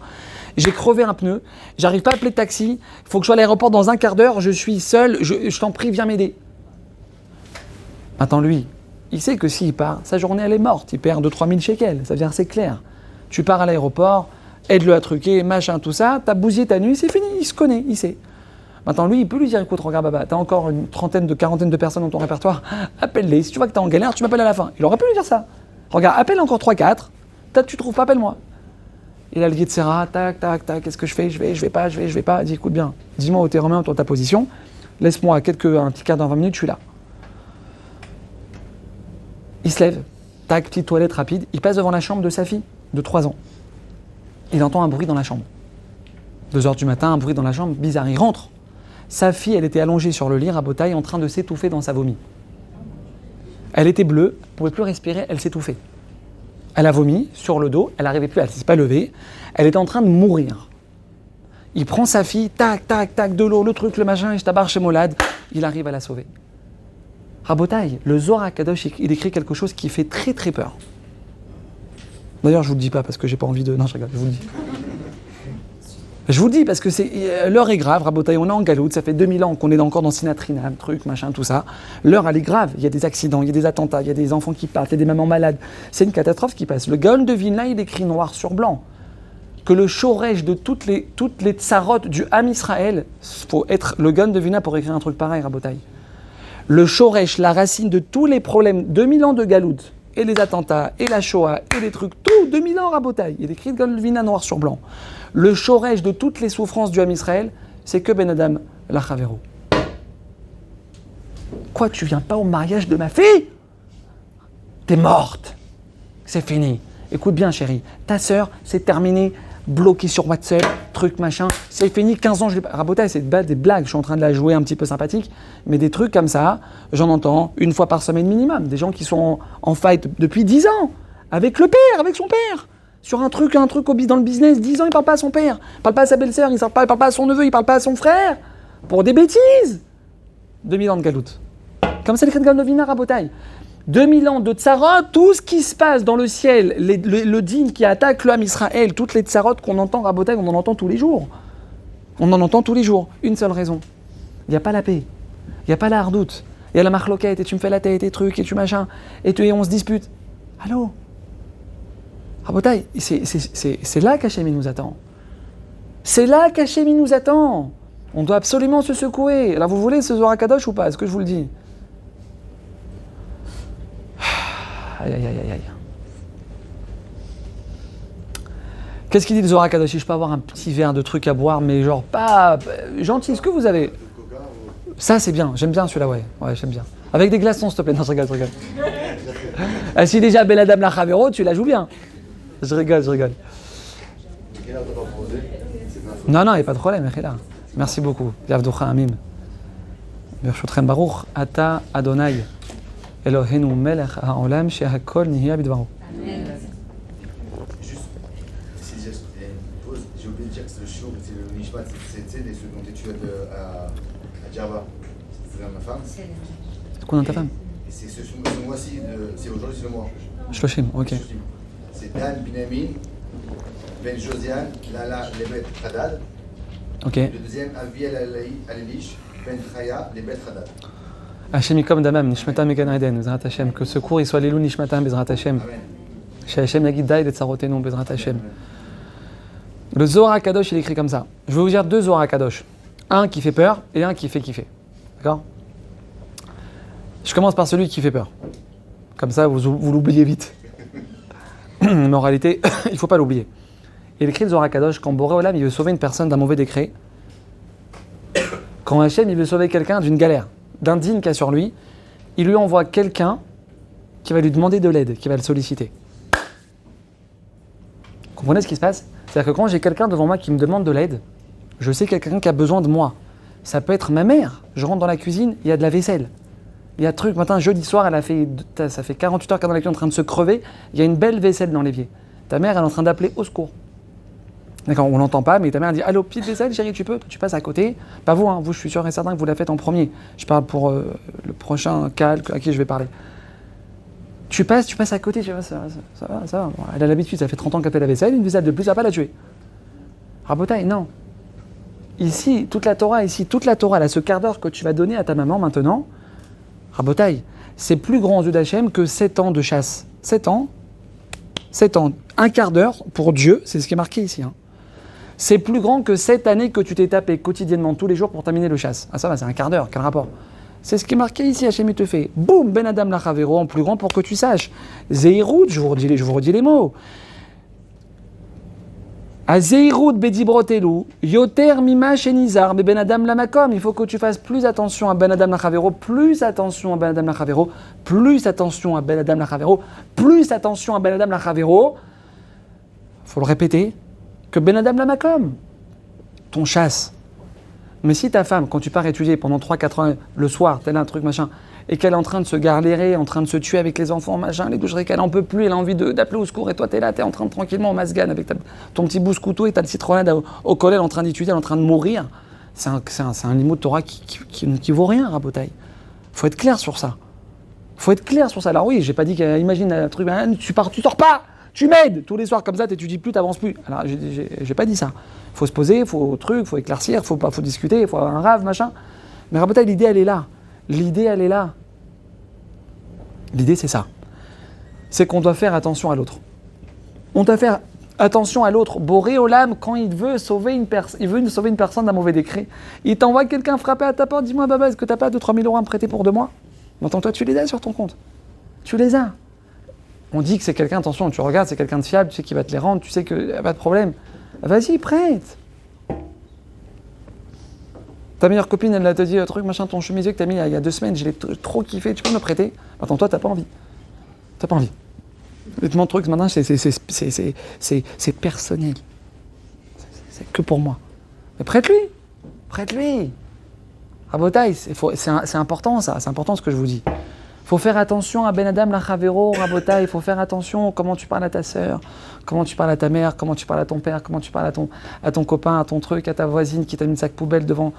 j'ai crevé un pneu, j'arrive pas à appeler de taxi, il faut que je sois à l'aéroport dans un quart d'heure, je suis seul, je t'en prie, viens m'aider. Maintenant, lui, il sait que s'il part, sa journée, elle est morte, il perd 2-3 000 shekels, ça veut dire c'est clair. Tu pars à l'aéroport, aide-le à truquer, machin, tout ça, t'as bousillé ta nuit, c'est fini, il se connaît, il sait. Maintenant, lui, il peut lui dire, écoute, regarde, Baba, t'as encore une quarantaine de personnes dans ton répertoire, appelle-les. Si tu vois que t'es en galère, tu m'appelles à la fin. Il aurait pu lui dire ça. Regarde, appelle encore 3-4, tu trouves pas, appelle-moi. Il a le guide Serra, tac, qu'est-ce que je fais? Je vais pas. Il dit, écoute bien, dis-moi où t'es remis dans ta position, laisse-moi un petit quart d'heure, 20 minutes, je suis là. Il se lève, tac, petite toilette rapide, il passe devant la chambre de sa fille, de 3 ans. Il entend un bruit dans la chambre. 2 heures du matin, un bruit dans la chambre, bizarre, il rentre. Sa fille, elle était allongée sur le lit, rabotaille, en train de s'étouffer dans sa vomi. Elle était bleue, elle ne pouvait plus respirer, elle s'étouffait. Elle a vomi sur le dos, elle n'arrivait plus, elle ne s'est pas levée, elle était en train de mourir. Il prend sa fille, tac, de l'eau, le truc, le machin, il tabarre chez Molad, il arrive à la sauver. Rabotaille, le Zohar HaKadosh, il écrit quelque chose qui fait très très peur. D'ailleurs, je ne vous le dis pas parce que j'ai pas envie de... Non, je rigole, je vous le dis. Je vous le dis parce que l'heure est grave, Rabotaï, on est en galoute, ça fait 2000 ans qu'on est encore dans Sinatrinam, truc, machin, tout ça. L'heure, elle est grave, il y a des accidents, il y a des attentats, il y a des enfants qui partent, il y a des mamans malades. C'est une catastrophe qui passe. Le Gaon de Vilna, il écrit noir sur blanc que le shoresh de toutes les tsarotes du Ham Israël, faut être le Gaon de Vilna pour écrire un truc pareil, Rabotaï. Le shoresh, la racine de tous les problèmes, 2000 ans de galoute, et les attentats, et la Shoah, et les trucs, tout, 2000 ans, Rabotaï. Il écrit le Gaon de Vilna noir sur blanc. Le shoresh de toutes les souffrances du Ham Israël, c'est que Ben Adam Lachavero. Quoi, tu viens pas au mariage de ma fille? T'es morte. C'est fini. Écoute bien, chérie. Ta sœur, c'est terminé. Bloquée sur WhatsApp, truc, machin. C'est fini, 15 ans, je l'ai pas. Rabotaï, c'est des blagues. Je suis en train de la jouer un petit peu sympathique. Mais des trucs comme ça, j'en entends une fois par semaine minimum. Des gens qui sont en fight depuis 10 ans. Avec le père, avec son père. Sur un truc dans le business, 10 ans, il parle pas à son père, il parle pas à sa belle-sœur, il parle pas à son neveu, il parle pas à son frère, pour des bêtises. 2000 ans de galoute. Comme ça, les Gaon de Vilna, Rabotaï. 2000 ans de tsarot, tout ce qui se passe dans le ciel, le dîne qui attaque le Ham Israël, toutes les tsarotes qu'on entend, Rabotaï, on en entend tous les jours. On en entend tous les jours. Une seule raison. Il n'y a pas la paix. Il n'y a pas la hardoute. Il y a la marloquette, et tu me fais la tête, et trucs, et tu machin, et on se dispute. Allô? Rabotaï, c'est là qu'Hachem nous attend. C'est là qu'Hachem nous attend. On doit absolument se secouer. Alors vous voulez ce Zohar HaKadosh ou pas? Est-ce que je vous le dis? Aïe. Qu'est-ce qu'il dit le Zohar HaKadosh? Je peux avoir un petit verre de truc à boire, mais genre pas... gentil, ce que vous avez? Ça c'est bien, j'aime bien celui-là, ouais, j'aime bien. Avec des glaçons, s'il te plaît. Non, je rigole. Si déjà Ben Adam Lachavero, tu la joues bien. Je rigole. Non, il n'y a pas de problème, Echela. Merci beaucoup. Yavducha Amim. Bershutchem Baruch, Ata Adonai, Eloheinu Melech HaOlam, Shehakol Nihya Bidvaro. Juste, si j'ai une pause, j'ai oublié de dire que c'est le shiur, c'est le Nishmat, c'est les ceux dont tu as à Djerba. C'est ma femme. C'est quoi dans ta femme? Et c'est ce mois-ci, c'est aujourd'hui, c'est le mois. Shloshim, ok. C'est Dan Binyamin, Ben Josiane, Lala Lebet Hadad. Ok. Le deuxième, Aviel Alelish, Ben Chaya, Lebet Hadad. Hachem Yikom Damam, Nishmatam Megan Eden, Bezrat Hashem. Que ce cours il soit l'Elou Nishmatam, Bezrat Hashem. Amen. Chez Hachem Yagidai et Tsarotenu Bezrat Hachem. Le Zohar HaKadosh, il est écrit comme ça. Je vais vous dire 2 Zohar HaKadosh. Un qui fait peur et un qui fait kiffer. D'accord? Je commence par celui qui fait peur. Comme ça, vous l'oubliez vite. Mais en réalité, il ne faut pas l'oublier. Il écrit le Zohar HaKadosh, quand Boré Olam il veut sauver une personne d'un mauvais décret, quand Hachem il veut sauver quelqu'un d'une galère, d'un digne qu'il a sur lui, il lui envoie quelqu'un qui va lui demander de l'aide, qui va le solliciter. Vous comprenez ce qui se passe? C'est-à-dire que quand j'ai quelqu'un devant moi qui me demande de l'aide, je sais quelqu'un qui a besoin de moi. Ça peut être ma mère. Je rentre dans la cuisine, il y a de la vaisselle. Il y a un truc, matin, jeudi soir, ça fait 48 heures qu'elle est dans la cuisine en train de se crever, il y a une belle vaisselle dans l'évier. Ta mère, elle est en train d'appeler au secours. D'accord, on l'entend pas, mais ta mère dit « Allô, petite vaisselle, chérie, tu peux ?» Tu passes à côté. Pas vous, hein, vous, je suis sûr et certain que vous la faites en premier. Je parle pour le prochain calque à qui je vais parler. Tu passes à côté, tu vois, ça va. Bon, elle a l'habitude, ça fait 30 ans qu'elle fait la vaisselle, une vaisselle de plus, ça va pas la tuer. Rabotaï, non. Ici, toute la Torah, là, ce quart d'heure que tu vas donner à ta maman maintenant, Rabotaï, c'est plus grand aux yeux d'Hachem que 7 ans de chasse. 7 ans, un quart d'heure pour Dieu, c'est ce qui est marqué ici. Hein. C'est plus grand que 7 années que tu t'es tapé quotidiennement tous les jours pour terminer le chasse. Ah ça va, c'est un quart d'heure, quel rapport? C'est ce qui est marqué ici, Hachem il te fait. Boum, Ben Adam Lachavero en plus grand pour que tu saches. Zeirut, je vous redis les mots. Azeirut bedibrotelu, yoter mima shenizar, Ben Adam Lamakom. Il faut que tu fasses plus attention à Ben Adam Lachavero, plus attention à Ben Adam Lachavero, plus attention à Ben Adam Lachavero, plus attention à Ben Adam Lachavero. Faut le répéter, que Ben Adam Lamakom, ton chasse. Mais si ta femme, quand tu pars étudier pendant 3-4 ans, le soir, tel un truc, machin, et qu'elle est en train de se galérer, en train de se tuer avec les enfants, machin, les doucheries, qu'elle en peut plus, elle a envie d'appeler au secours, et toi t'es là, t'es en train de tranquillement au masgan avec ton petit bout couteau et t'as le citronnade au collet, en train d'étudier, en train de mourir. C'est un limo de Torah qui vaut rien, Rabotaï. Faut être clair sur ça. Alors oui, j'ai pas dit qu'imagine un truc, tu sors pas, tu m'aides tous les soirs comme ça, t'étudies plus, t'avances plus. Alors j'ai pas dit ça. Faut se poser, faut éclaircir, faut discuter, faut avoir un rave, machin. Mais Rabotaï, l'idée elle est là. L'idée c'est ça. C'est qu'on doit faire attention à l'autre. On doit faire attention à l'autre. Boré Olam, quand il veut sauver une personne d'un mauvais décret, il t'envoie quelqu'un frapper à ta porte, dis-moi Baba, est-ce que t'as pas 2-3 000 euros à me prêter pour 2 mois? Maintenant toi tu les as sur ton compte. Tu les as. On dit que c'est quelqu'un, attention, tu regardes, c'est quelqu'un de fiable, tu sais qu'il va te les rendre, tu sais qu'il n'y a pas de problème. Vas-y, prête. Ta meilleure copine, elle te dit, truc, machin, ton chemisier que t'as mis il y a 2 semaines, je l'ai trop kiffé, tu peux me le prêter? Attends, toi, t'as pas envie. Vêtements de trucs, maintenant, c'est personnel. C'est que pour moi. Mais prête-lui. Rabotaï, c'est important ça, c'est important ce que je vous dis. Il faut faire attention à Ben Adam Lachavero, Rabotaï, il faut faire attention comment tu parles à ta sœur, comment tu parles à ta mère, comment tu parles à ton père, comment tu parles à ton copain, à ton truc, à ta voisine qui t'a mis le sac poubelle devant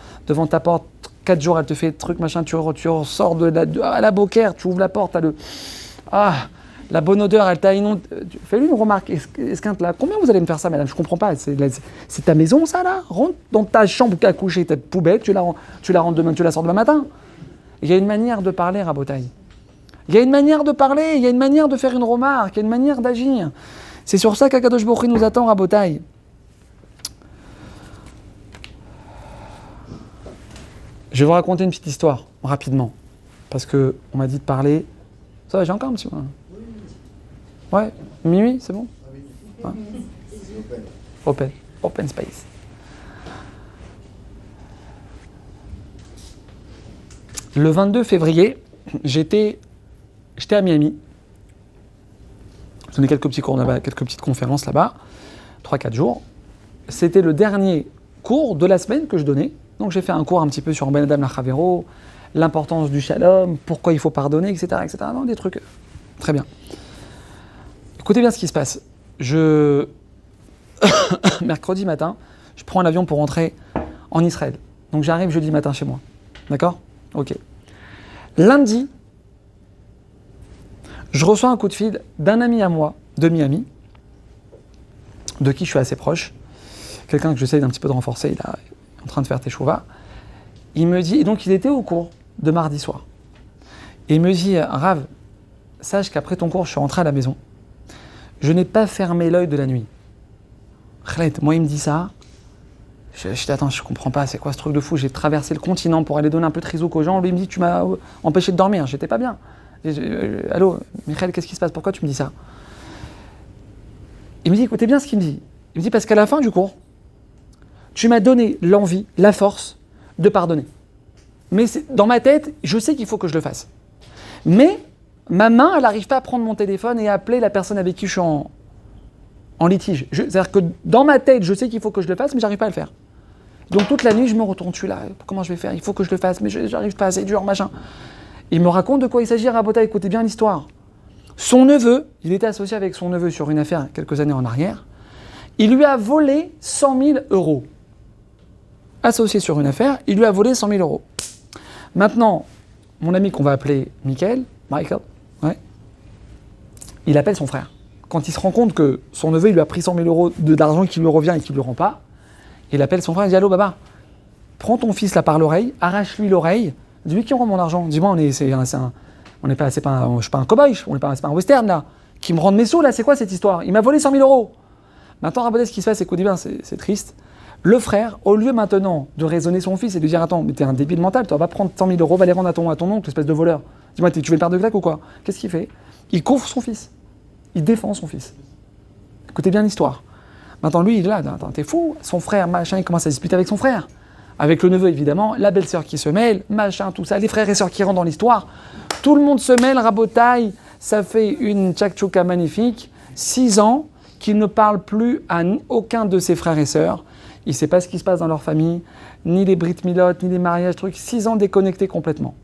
ta porte. 4 jours, elle te fait truc, machin, tu ressors à la bocaire, tu ouvres la porte, la bonne odeur, elle t'a inondé. Fais-lui une remarque, esquinte là. Combien vous allez me faire ça, madame? Je comprends pas. C'est ta maison, ça, là? Rentre dans ta chambre qu'à coucher, ta poubelle, tu la rentres demain, tu la sors demain matin. Il y a une manière de parler, Rabotaï. Il y a une manière de parler, il y a une manière de faire une remarque, il y a une manière d'agir. C'est sur ça qu'Akadosh Baruch Hu nous attend, Rabotaï. Je vais vous raconter une petite histoire, rapidement. Parce qu'on m'a dit de parler. Ça va, j'ai encore un petit peu. Ouais, minuit, c'est bon? Ouais. Open space. Le 22 février, j'étais à Miami. Je donnais quelques petits cours là-bas, quelques petites conférences là-bas, 3-4 jours. C'était le dernier cours de la semaine que je donnais. Donc j'ai fait un cours un petit peu sur Ben Adam Lachavero, l'importance du shalom, pourquoi il faut pardonner, etc. Non, des trucs très bien. Écoutez bien ce qui se passe. Mercredi matin, je prends l'avion pour rentrer en Israël. Donc j'arrive jeudi matin chez moi. D'accord? Ok. Lundi, je reçois un coup de fil d'un ami à moi de Miami, de qui je suis assez proche, quelqu'un que j'essaye d'un petit peu de renforcer, il est en train de faire teshuva. Il me dit, et donc il était au cours de mardi soir. Et il me dit, Rav, sache qu'après ton cours, je suis rentré à la maison. Je n'ai pas fermé l'œil de la nuit. Khaled, moi il me dit ça. Je dis attends, je comprends pas, c'est quoi ce truc de fou? J'ai traversé le continent pour aller donner un peu de rizouk aux gens. Lui il me dit tu m'as empêché de dormir, j'étais pas bien. Allô, Michael, qu'est-ce qui se passe? Pourquoi tu me dis ça? Il me dit écoutez bien ce qu'il me dit. Il me dit parce qu'à la fin du cours, tu m'as donné l'envie, la force de pardonner. Mais dans ma tête, je sais qu'il faut que je le fasse. Mais ma main, elle n'arrive pas à prendre mon téléphone et à appeler la personne avec qui je suis en litige. C'est-à-dire que dans ma tête, je sais qu'il faut que je le fasse, mais j'arrive pas à le faire. Donc toute la nuit, je me retourne, je suis là, comment je vais faire? Il faut que je le fasse, mais j'arrive pas, c'est dur, machin. Il me raconte de quoi il s'agit, Rabota, écoutez bien l'histoire. Son neveu, il était associé avec son neveu sur une affaire quelques années en arrière, il lui a volé 100 000 euros. Associé sur une affaire, il lui a volé 100 000 euros. Maintenant, mon ami qu'on va appeler Michael, ouais, il appelle son frère. Quand il se rend compte que son neveu, il lui a pris 100 000 euros d'argent qui lui revient et qui ne lui rend pas, il appelle son frère et dit « Allô, Baba, prends ton fils là par l'oreille, arrache-lui l'oreille, dis-lui qui rend mon argent. Dis-moi, je suis pas un cow-boy, c'est pas un western là, qui me rende mes sous là, c'est quoi cette histoire? Il m'a volé 100 000 euros. Maintenant, Rabodé, ce qui se passe, écoutez bien, c'est triste. Le frère, au lieu maintenant de raisonner son fils et de dire « Attends, mais t'es un débile mental, tu vas pas prendre 100 000 euros, va les rendre à ton oncle, espèce de voleur. Dis-moi, tu veux le père de claque ou quoi ?» Qu'est-ce qu'il fait? Il couvre son fils. Il défend son fils. Écoutez bien l'histoire. Maintenant, lui, il est là, attends, t'es fou. Son frère, machin, il commence à discuter avec son frère. Avec le neveu, évidemment, la belle-sœur qui se mêle, machin, tout ça, les frères et sœurs qui rentrent dans l'histoire. Tout le monde se mêle, rabotaille. Ça fait une tchakchouka magnifique. 6 ans qu'il ne parle plus à aucun de ses frères et sœurs. Il ne sait pas ce qui se passe dans leur famille, ni les brit milotes, ni les mariages, trucs. 6 ans déconnectés complètement.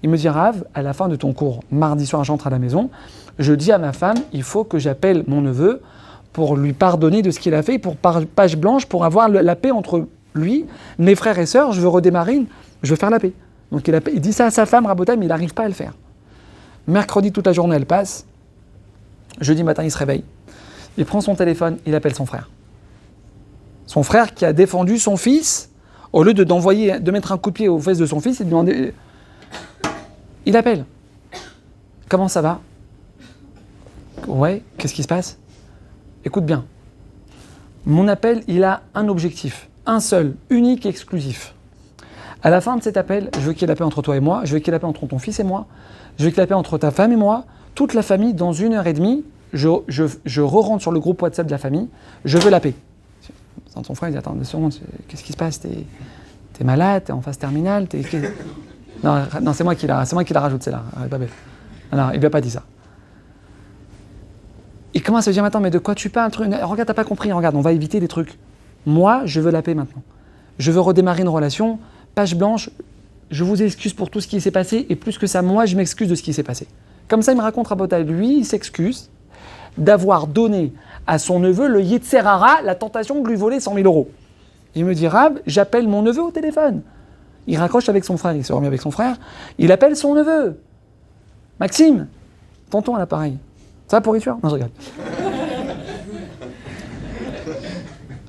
Il me dit, Rav, à la fin de ton cours, mardi soir, j'entre à la maison, je dis à ma femme, il faut que j'appelle mon neveu pour lui pardonner de ce qu'il a fait, pour page blanche, pour avoir la paix entre lui, mes frères et sœurs, je veux redémarrer, je veux faire la paix. Donc il dit ça à sa femme, Rabotai, mais il n'arrive pas à le faire. Mercredi, toute la journée, elle passe. Jeudi matin, il se réveille. Il prend son téléphone, il appelle son frère. Son frère qui a défendu son fils, au lieu de mettre un coup de pied aux fesses de son fils, il demandait... Il appelle. Comment ça va? Ouais, qu'est-ce qui se passe? Écoute bien. Mon appel, il a un objectif. Un seul, unique et exclusif. À la fin de cet appel, je veux qu'il y ait la paix entre toi et moi, je veux qu'il y ait la paix entre ton fils et moi, je veux qu'il y ait la paix entre ta femme et moi, toute la famille, dans 1h30, je re-rentre sur le groupe WhatsApp de la famille, je veux la paix. Son frère, il dit, attends 2 secondes, qu'est-ce qui se passe? T'es malade, t'es en phase terminale, Non, c'est moi qui la rajoute, c'est là, elle est pas belle. Non, il lui a pas dit ça. Il commence à se dire, attends, mais de quoi tu parles? Regarde, t'as pas compris, regarde, on va éviter des trucs. Moi, je veux la paix maintenant. Je veux redémarrer une relation, page blanche, je vous excuse pour tout ce qui s'est passé, et plus que ça, moi, je m'excuse de ce qui s'est passé. Comme ça, il me raconte Rabotai, lui, il s'excuse d'avoir donné à son neveu le Yetzer Hara, la tentation de lui voler 100 000 euros. Il me dit, Rab, j'appelle mon neveu au téléphone. Il raccroche avec son frère, il se remet avec son frère, il appelle son neveu. Maxime, tonton à l'appareil. Ça va pourriture? Non, je regarde.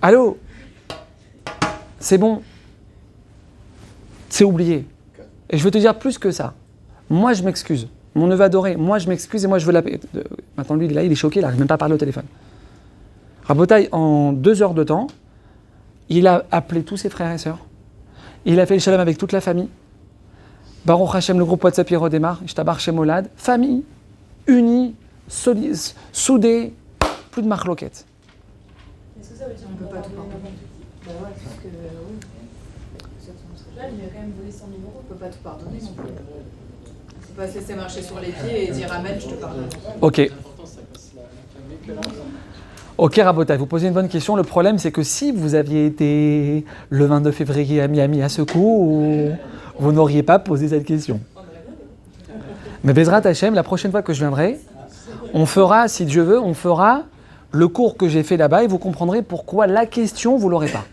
Allô? C'est bon. C'est oublié. Et je veux te dire plus que ça. Moi, je m'excuse. Mon neveu adoré, moi, je m'excuse et moi, je veux la paix. Maintenant, lui, là, il est choqué, il n'arrive même pas à parler au téléphone. Rabotai, en 2 heures de temps, il a appelé tous ses frères et sœurs. Il a fait le shalom avec toute la famille. Baruch Hashem, le groupe WhatsApp, il redémarre. Ishtabar Shemolad. Famille, unie, soudée, plus de marloquettes. Est-ce que ça veut dire On peut pas tout pardonner. Bah ouais, parce que oui. Là, il lui a quand même volé 100 000 euros. On peut pas tout pardonner non plus. C'est pas se laisser marcher sur les pieds et dire Amen, je te pardonne. Ok. Ok, Rabotai, vous posez une bonne question. Le problème, c'est que si vous aviez été le 22 février à Miami à ce coup, vous n'auriez pas posé cette question. Mais Bezrat Hashem, la prochaine fois que je viendrai, on fera, si Dieu veut, on fera le cours que j'ai fait là-bas et vous comprendrez pourquoi la question, vous ne l'aurez pas.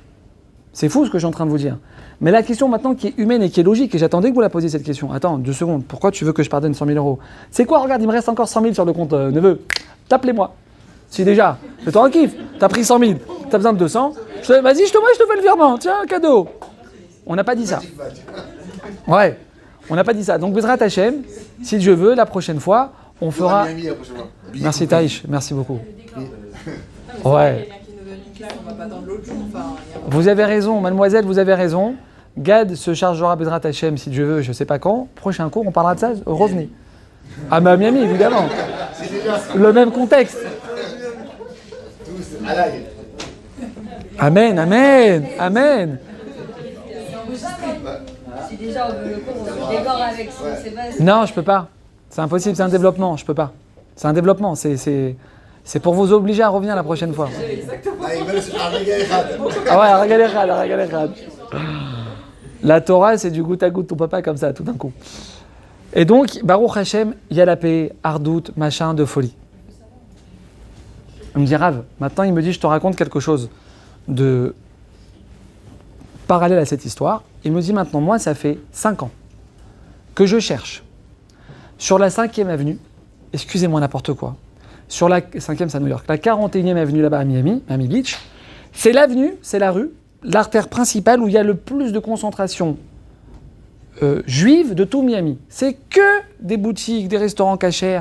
C'est fou ce que je suis en train de vous dire. Mais la question maintenant qui est humaine et qui est logique, et j'attendais que vous la posiez cette question. Attends, 2 secondes, pourquoi tu veux que je pardonne 100 000 euros? C'est quoi, regarde, il me reste encore 100 000 sur le compte neveu. Tape-les-moi. Si déjà, fais-toi un kiff, t'as pris 100 000, t'as besoin de 200, vas-y, je te fais le virement, tiens, un cadeau. On n'a pas dit ça. Ouais, on n'a pas dit ça. Donc, Bezrat Hashem, si Dieu veut, la prochaine fois, on fera... Merci Taïch, merci beaucoup. c'est Ouais. quelqu'un qui nous donne une claque, on va pas attendre l'autre jour. Enfin, il y a- Vous avez raison, mademoiselle, vous avez raison. Gad se chargera Bezrat Hachem, si Dieu veut, je sais pas quand. Prochain cours, on parlera de ça, revenez. Ah bah Miami, évidemment. C'est déjà ça. Le même contexte. Tous à l'ail. Amen, amen, amen. Si déjà on veut le cours, on se décore avec ses bases. Non, je peux pas. C'est impossible, c'est un développement, je peux pas. C'est un développement, c'est pour vous obliger à revenir la prochaine fois. Ah, ils veulent se arrêter. Ah ouais, regarde. La Torah, c'est du goutte à goutte, ton papa comme ça, tout d'un coup. Et donc, Baruch Hashem, il y a la paix, ardout, machin, de folie. Il me dit, Rav, maintenant il me dit, je te raconte quelque chose de parallèle à cette histoire. Il me dit maintenant, moi, ça fait 5 ans que je cherche sur la 5e avenue, excusez-moi n'importe quoi, sur la 5e, c'est à New York, la 41e avenue là-bas à Miami Beach, c'est l'avenue, c'est la rue, l'artère principale où il y a le plus de concentration juive de tout Miami. C'est que des boutiques, des restaurants cachers,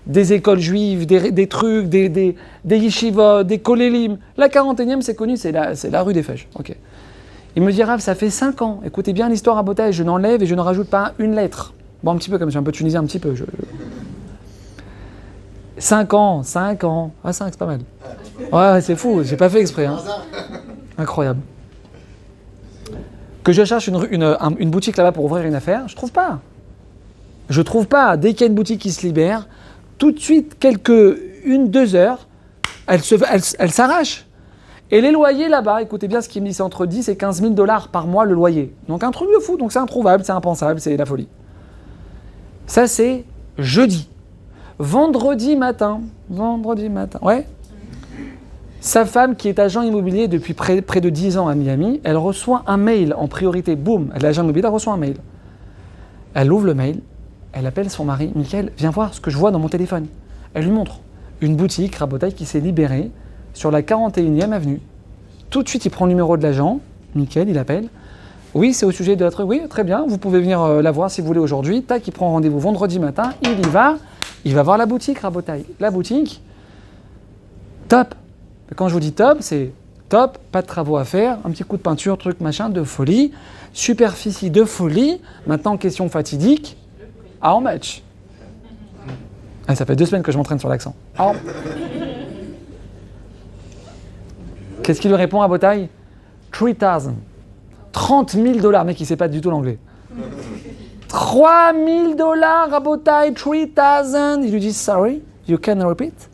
des écoles juives, des trucs, des yeshivot, des kolélim. La 41e, c'est connu, c'est la rue des Fèches. Okay. Il me dit, Rav, ça fait 5 ans. Écoutez bien l'histoire à Botaï, je n'enlève et je ne rajoute pas une lettre. Bon, un petit peu comme je suis un peu tunisien, un petit peu. 5 ans. Ah, 5, c'est pas mal. Ouais, c'est fou, j'ai pas fait exprès. Hein. Incroyable. Que je cherche une boutique là-bas pour ouvrir une affaire, je trouve pas. Dès qu'il y a une boutique qui se libère, tout de suite, 1-2 heures, elle s'arrache. Et les loyers là-bas, écoutez bien ce qu'il me dit, c'est entre 10 et 15 000 $ par mois le loyer. Donc un truc de fou, donc c'est introuvable, c'est impensable, c'est la folie. Ça c'est jeudi. Vendredi matin, ouais. Sa femme, qui est agent immobilier depuis près de 10 ans à Miami, elle reçoit un mail en priorité. Boum, elle est agent immobilier, elle reçoit un mail. Elle ouvre le mail, elle appelle son mari. Michael, viens voir ce que je vois dans mon téléphone. Elle lui montre une boutique, Rabotaï, qui s'est libérée sur la 41e avenue. Tout de suite, il prend le numéro de l'agent. Michael, il appelle. Oui, c'est au sujet de votre... Oui, très bien, vous pouvez venir la voir si vous voulez aujourd'hui. Tac, il prend rendez-vous vendredi matin, il y va. Il va voir la boutique, Rabotaï. La boutique, top. Quand je vous dis top, c'est top, pas de travaux à faire, un petit coup de peinture, truc machin, de folie, superficie de folie. Maintenant, question fatidique, en match. Ah, ça fait 2 semaines que je m'entraîne sur l'accent. Qu'est-ce qu'il lui répond à Botaï? 3000. 30 000 $, mec, il sait pas du tout l'anglais. 3 000 $ à Botaï, 3000. Il lui dit, sorry, you can repeat?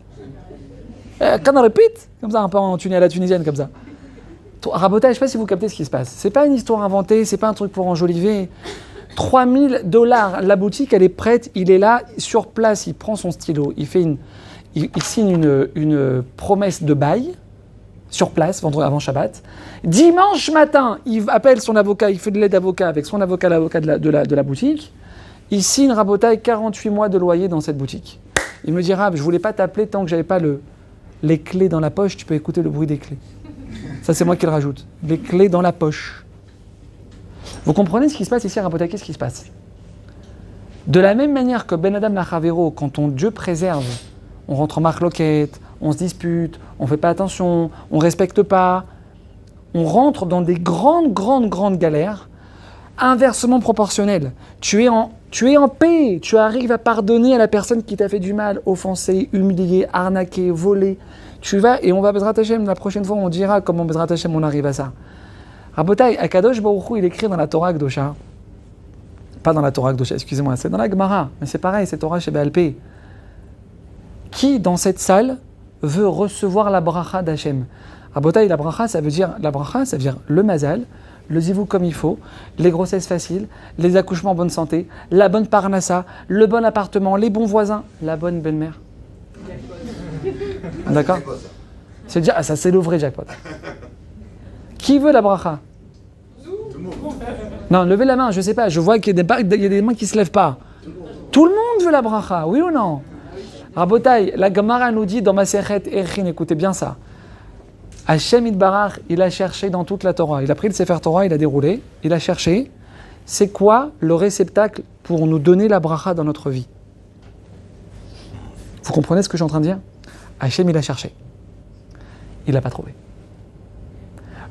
Can I repeat? Comme ça, un peu à la tunisienne, comme ça. Rabotaï, je ne sais pas si vous captez ce qui se passe. C'est pas une histoire inventée, c'est pas un truc pour enjoliver. 3 000 $, la boutique, elle est prête, il est là, sur place, il prend son stylo, il signe une promesse de bail, sur place, vendredi avant Shabbat. Dimanche matin, il appelle son avocat, il fait de l'aide d'avocat avec son avocat, l'avocat de la boutique. Il signe, Rabotaï, 48 mois de loyer dans cette boutique. Il me dit, Rab, je voulais pas t'appeler tant que j'avais pas les clés dans la poche, tu peux écouter le bruit des clés. Ça, c'est moi qui le rajoute. Les clés dans la poche. Vous comprenez ce qui se passe ici à Rabotaï? Qu'est-ce qui se passe? De la même manière que Ben Adam Lachavero, quand Dieu préserve, on rentre en marloquette, on se dispute, on ne fait pas attention, on ne respecte pas, on rentre dans des grandes galères, inversement proportionnelles. Tu es en paix, tu arrives à pardonner à la personne qui t'a fait du mal, offensé, humilié, arnaqué, volé. Tu vas, et on va Bezrat Hashem, la prochaine fois on dira comment Bezrat Hashem on arrive à ça. Rabotaï, Akadosh Baruch Hu, il écrit dans la Torah Kdosha, pas dans la Torah Kdosha, excusez-moi, c'est dans la Gemara, mais c'est pareil, c'est Torah chez Baal Pé. Qui dans cette salle veut recevoir la bracha d'Hachem? Rabotaï, la bracha, ça veut dire le mazal, le zivou comme il faut, les grossesses faciles, les accouchements en bonne santé, la bonne parnassa, le bon appartement, les bons voisins, la bonne belle-mère. D'accord? C'est déjà, ça c'est le vrai jackpot. Qui veut la bracha? Non, levez la main, je sais pas, je vois qu'il y a des mains qui se lèvent pas. Tout le monde veut la bracha, oui ou non? Rabotaï, la Gemara nous dit dans Masechet Erchin, écoutez bien ça. Hachem Yitbarach, il a cherché dans toute la Torah. Il a pris le Sefer Torah, il a déroulé, il a cherché. C'est quoi le réceptacle pour nous donner la bracha dans notre vie? Vous comprenez ce que je suis en train de dire? Hachem, il a cherché. Il l'a pas trouvé.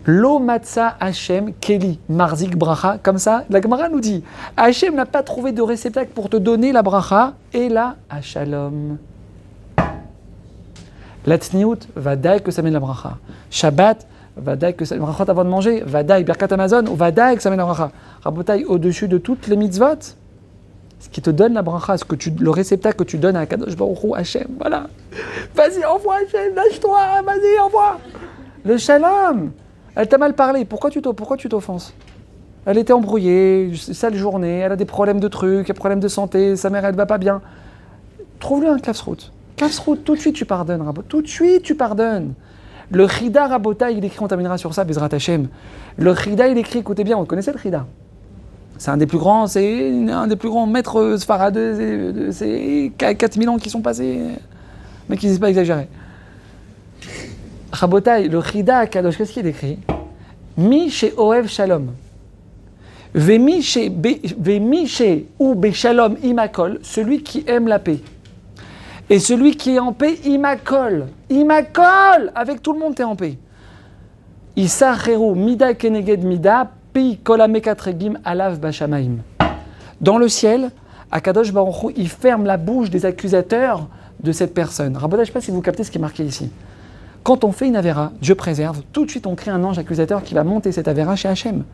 Lo matza Hachem keli marzik bracha. Comme ça, la Gemara nous dit Hachem n'a pas trouvé de réceptacle pour te donner la bracha et la shalom. La tzniout, vadaï que ça mène la bracha. Shabbat, vadaï que ça mène la bracha avant de manger. Vadaï, Birkat Amazon, vadaï que ça mène la bracha. Rabotaï, au-dessus de toutes les mitzvot, ce qui te donne la bracha, le réceptacle que tu donnes à Kadosh Baruch Hu, Hachem, voilà. Vas-y, envoie Hachem, lâche-toi, vas-y, envoie. Le shalom. Elle t'a mal parlé, pourquoi tu t'offenses? Elle était embrouillée, sale journée, elle a des problèmes de trucs, des problèmes de santé, sa mère elle va pas bien. Trouve-lui un kafsrout. Kafsrout, tout de suite tu pardonnes, Rabot. Tout de suite tu pardonnes. Le Chida Rabotai, il écrit, on terminera sur ça, Bezrat Hashem. Le Chida, il écrit, écoutez bien, on connaissait le Chida. C'est un des plus grands maîtres sfaradeux, c'est 4000 ans qui sont passés, mais qui ne disent pas exagérer. Rabotai, le Chida Kadosh, qu'est-ce qu'il écrit? Mi she oev shalom. Vemi she ou beshalom imakol, celui qui aime la paix. Et celui qui est en paix, imakol. Imakol! Avec tout le monde, t'es en paix. Issa cheru mida keneged mida, pi kol amekatregim alav bashamaim. Dans le ciel, Akadosh Baruch Hu, il ferme la bouche des accusateurs de cette personne. Rabotai, je ne sais pas si vous captez ce qui est marqué ici. Quand on fait une avéra, Dieu préserve, tout de suite on crée un ange accusateur qui va monter cette avéra chez Hachem.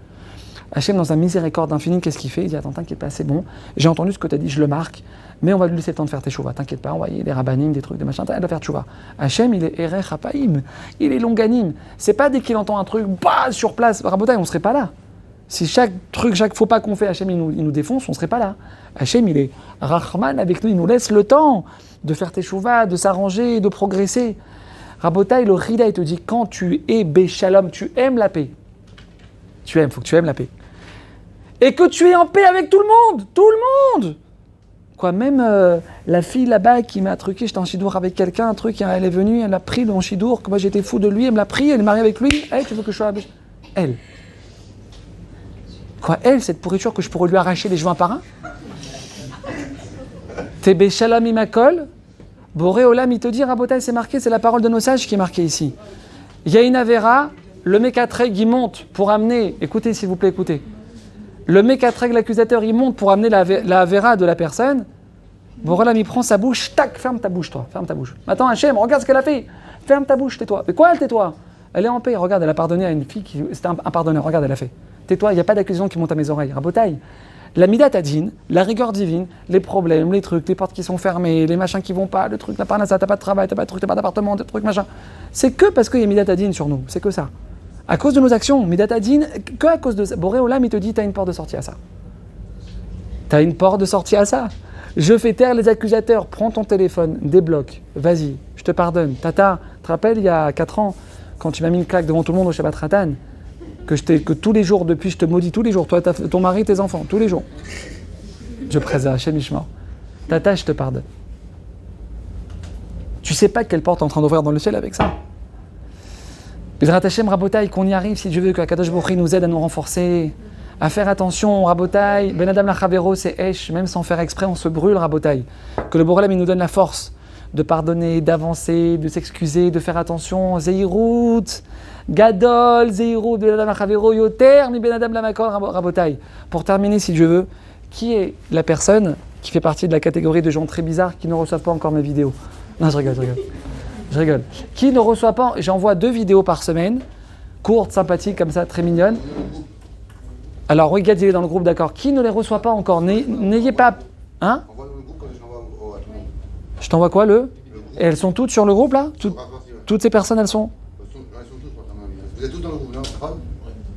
Hachem, dans sa miséricorde infinie, qu'est-ce qu'il fait? Il dit, attends, t'inquiète pas, c'est bon, j'ai entendu ce que tu as dit, je le marque, mais on va lui laisser le temps de faire tes chouvas. T'inquiète pas, envoyer des rabbanim, des trucs, des machins, elle va faire tchouva. Hachem, il est erech hapaim, il est longanim. C'est pas dès qu'il entend un truc, bah, sur place, Rabotai, on serait pas là. Si chaque faux pas qu'on fait, Hachem, il nous défonce, on serait pas là. Hachem, il est Rahman avec nous, il nous laisse le temps de faire tes chouvas, de s'arranger, de progresser. Rabotai, le Chida, il te dit, quand tu es Béchalom, tu aimes la paix. Faut que tu aimes la paix. Et que tu es en paix avec tout le monde. Quoi, même la fille là-bas qui m'a truqué, j'étais en chidour avec quelqu'un, un truc, elle est venue, elle a pris le chidour, que moi j'étais fou de lui, elle me l'a pris, elle est mariée avec lui. Hey, tu veux que je sois elle? Quoi, elle, cette pourriture que je pourrais lui arracher les joints par un? T'es Béchalom imakol. Boré Olam, il te dit, Rabotai, c'est marqué, c'est la parole de nos sages qui est marquée ici. Il y a une avéra, le Mekatreg, il monte pour amener, écoutez s'il vous plaît, écoutez. Le Mekatreg, l'accusateur, il monte pour amener la avéra de la personne. Boré Olam, il prend sa bouche, tac, ferme ta bouche, toi, ferme ta bouche. Maintenant, Hachem, regarde ce qu'elle a fait. Ferme ta bouche, tais-toi. Mais quoi, elle, tais-toi? Elle est en paix, regarde, elle a pardonné à une fille qui. C'était un pardonneur, regarde, elle a fait. Tais-toi, il n'y a pas d'accusation qui monte à mes oreilles. Rabotai. La midat adin, la rigueur divine, les problèmes, les trucs, les portes qui sont fermées, les machins qui vont pas, le truc, t'as pas de travail, t'as pas de truc, t'as pas d'appartement, des trucs, machin. C'est que parce qu'il y a midat adin sur nous, c'est que ça. À cause de nos actions, midat adin, que à cause de ça. Boré Olam, il te dit, t'as une porte de sortie à ça. T'as une porte de sortie à ça. Je fais taire les accusateurs, prends ton téléphone, débloque, vas-y, je te pardonne. Tata, tu te rappelles, il y a 4 ans, quand tu m'as mis une claque devant tout le monde au Shabbat Ratan, que tous les jours, depuis, je te maudis tous les jours, toi, ton mari, tes enfants, tous les jours. Je préserve Hachem Ishmael. Tata, je te pardonne. Tu sais pas quelle porte est en train d'ouvrir dans le ciel avec ça. Bezrat Hashem, Rabotai, qu'on y arrive, si Dieu veut, que Akadosh Baruch Hu nous aide à nous renforcer, à faire attention, Rabotai, Ben Adam Lachavero, c'est Esh, même sans faire exprès, on se brûle, Rabotai. Que le Borelem, il nous donne la force de pardonner, d'avancer, de s'excuser, de faire attention, Zeirut, Gadol, Zeirut, Ben Adam Lachavero, Yoter, mi Ben Adam Lamakol, Rabotai. Pour terminer, si Dieu veut, qui est la personne qui fait partie de la catégorie de gens très bizarres qui ne reçoivent pas encore mes vidéos? Non, je rigole. Qui ne reçoit pas, j'envoie 2 vidéos par semaine, courtes, sympathiques, comme ça, très mignonnes. Alors, oui, Gad, il est dans le groupe, d'accord. Qui ne les reçoit pas encore? N'ayez pas... Hein? Envoie dans le groupe quand je l'envoie à tout le monde. Je t'envoie quoi, Et elles sont toutes sur le groupe, là? Toutes ces personnes, elles sont? Elles sont toutes, vous êtes tous dans le groupe, non?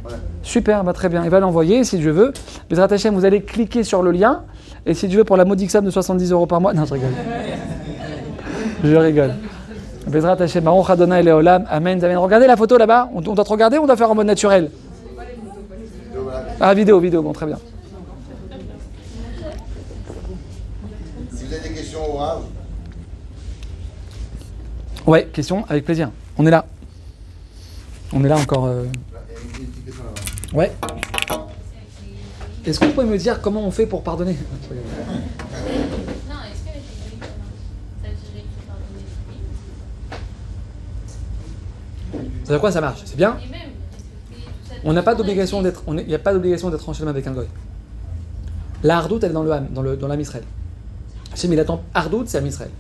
Ouais. Super, bah très bien. Il va l'envoyer, si Dieu veut. Bezrat Hashem, vous allez cliquer sur le lien. Et si Dieu veut, pour la modique somme de 70 € par mois... Non, je rigole. Je rigole. Bezrat Hashem, Baruch Adonai Leolam, Amen. Regardez la photo là-bas. On doit te regarder ou on doit faire en mode naturel? Ah, vidéo, bon, très bien. Si vous avez des questions au Rav. Ouais, question, avec plaisir. On est là. On est là encore. Il y a une petite question là-bas. Ouais. Est-ce que vous pouvez me dire comment on fait pour pardonner? Non, est-ce que les figurines, ça dirait qu'il pardonner? C'est-à-dire quoi ça marche? C'est bien. Et même, respecter tout ça. On n'a pas d'obligation d'être, il n'y a pas d'obligation d'être en shalom avec un goy. La hardout, elle est dans le ham, dans l'âme Israël. Hachem, il attend hardout, c'est l'âme Israël.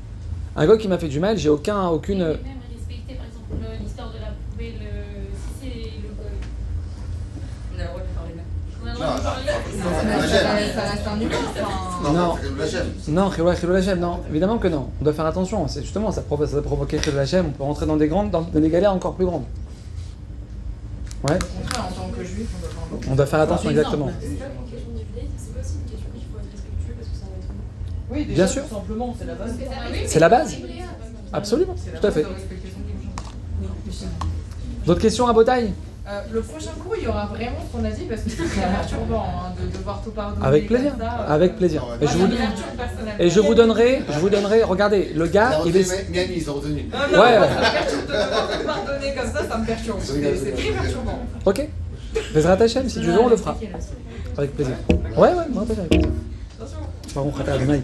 Un goy qui m'a fait du mal, j'ai aucune. Et même respecter, par exemple, l'histoire de la poubelle, si c'est le goy. On a le droit de parler même. On a le droit de parler. Ça reste un humain. Enfin, Non. c'est le Hachem. Non, Chilul Hashem, non, évidemment que non. On doit faire attention. C'est justement, ça peut provoquer Chilul Hashem. On peut rentrer dans des galères encore plus grandes. Ouais, au contraire, en tant que juif, on doit faire attention, exactement. C'est pas une question du judaïsme, c'est pas aussi une question qu'il faut être respectueux parce que ça va être humain. Oui, déjà, Bien sûr. tout simplement, c'est la base. C'est la base. Absolument, tout à fait. D'autres questions à Botaï? Le prochain cours, il y aura vraiment ce qu'on a dit parce que c'est très perturbant hein, de devoir tout pardonner. Avec plaisir, comme ça. avec plaisir. Ouais, Et Moi, je ça vous, me perturbe personnellement. et je vous donnerai, regardez, le gars, il est... Miami, ils ont retenu. Non, non, Ouais. ça me perturbe de devoir tout pardonner comme ça me perturbe. C'est très perturbant. Ok. Bezrat Hashem, si tu veux, on le fera. Avec plaisir. Ouais, moi, avec plaisir. Attention. Baruch atah Adonai.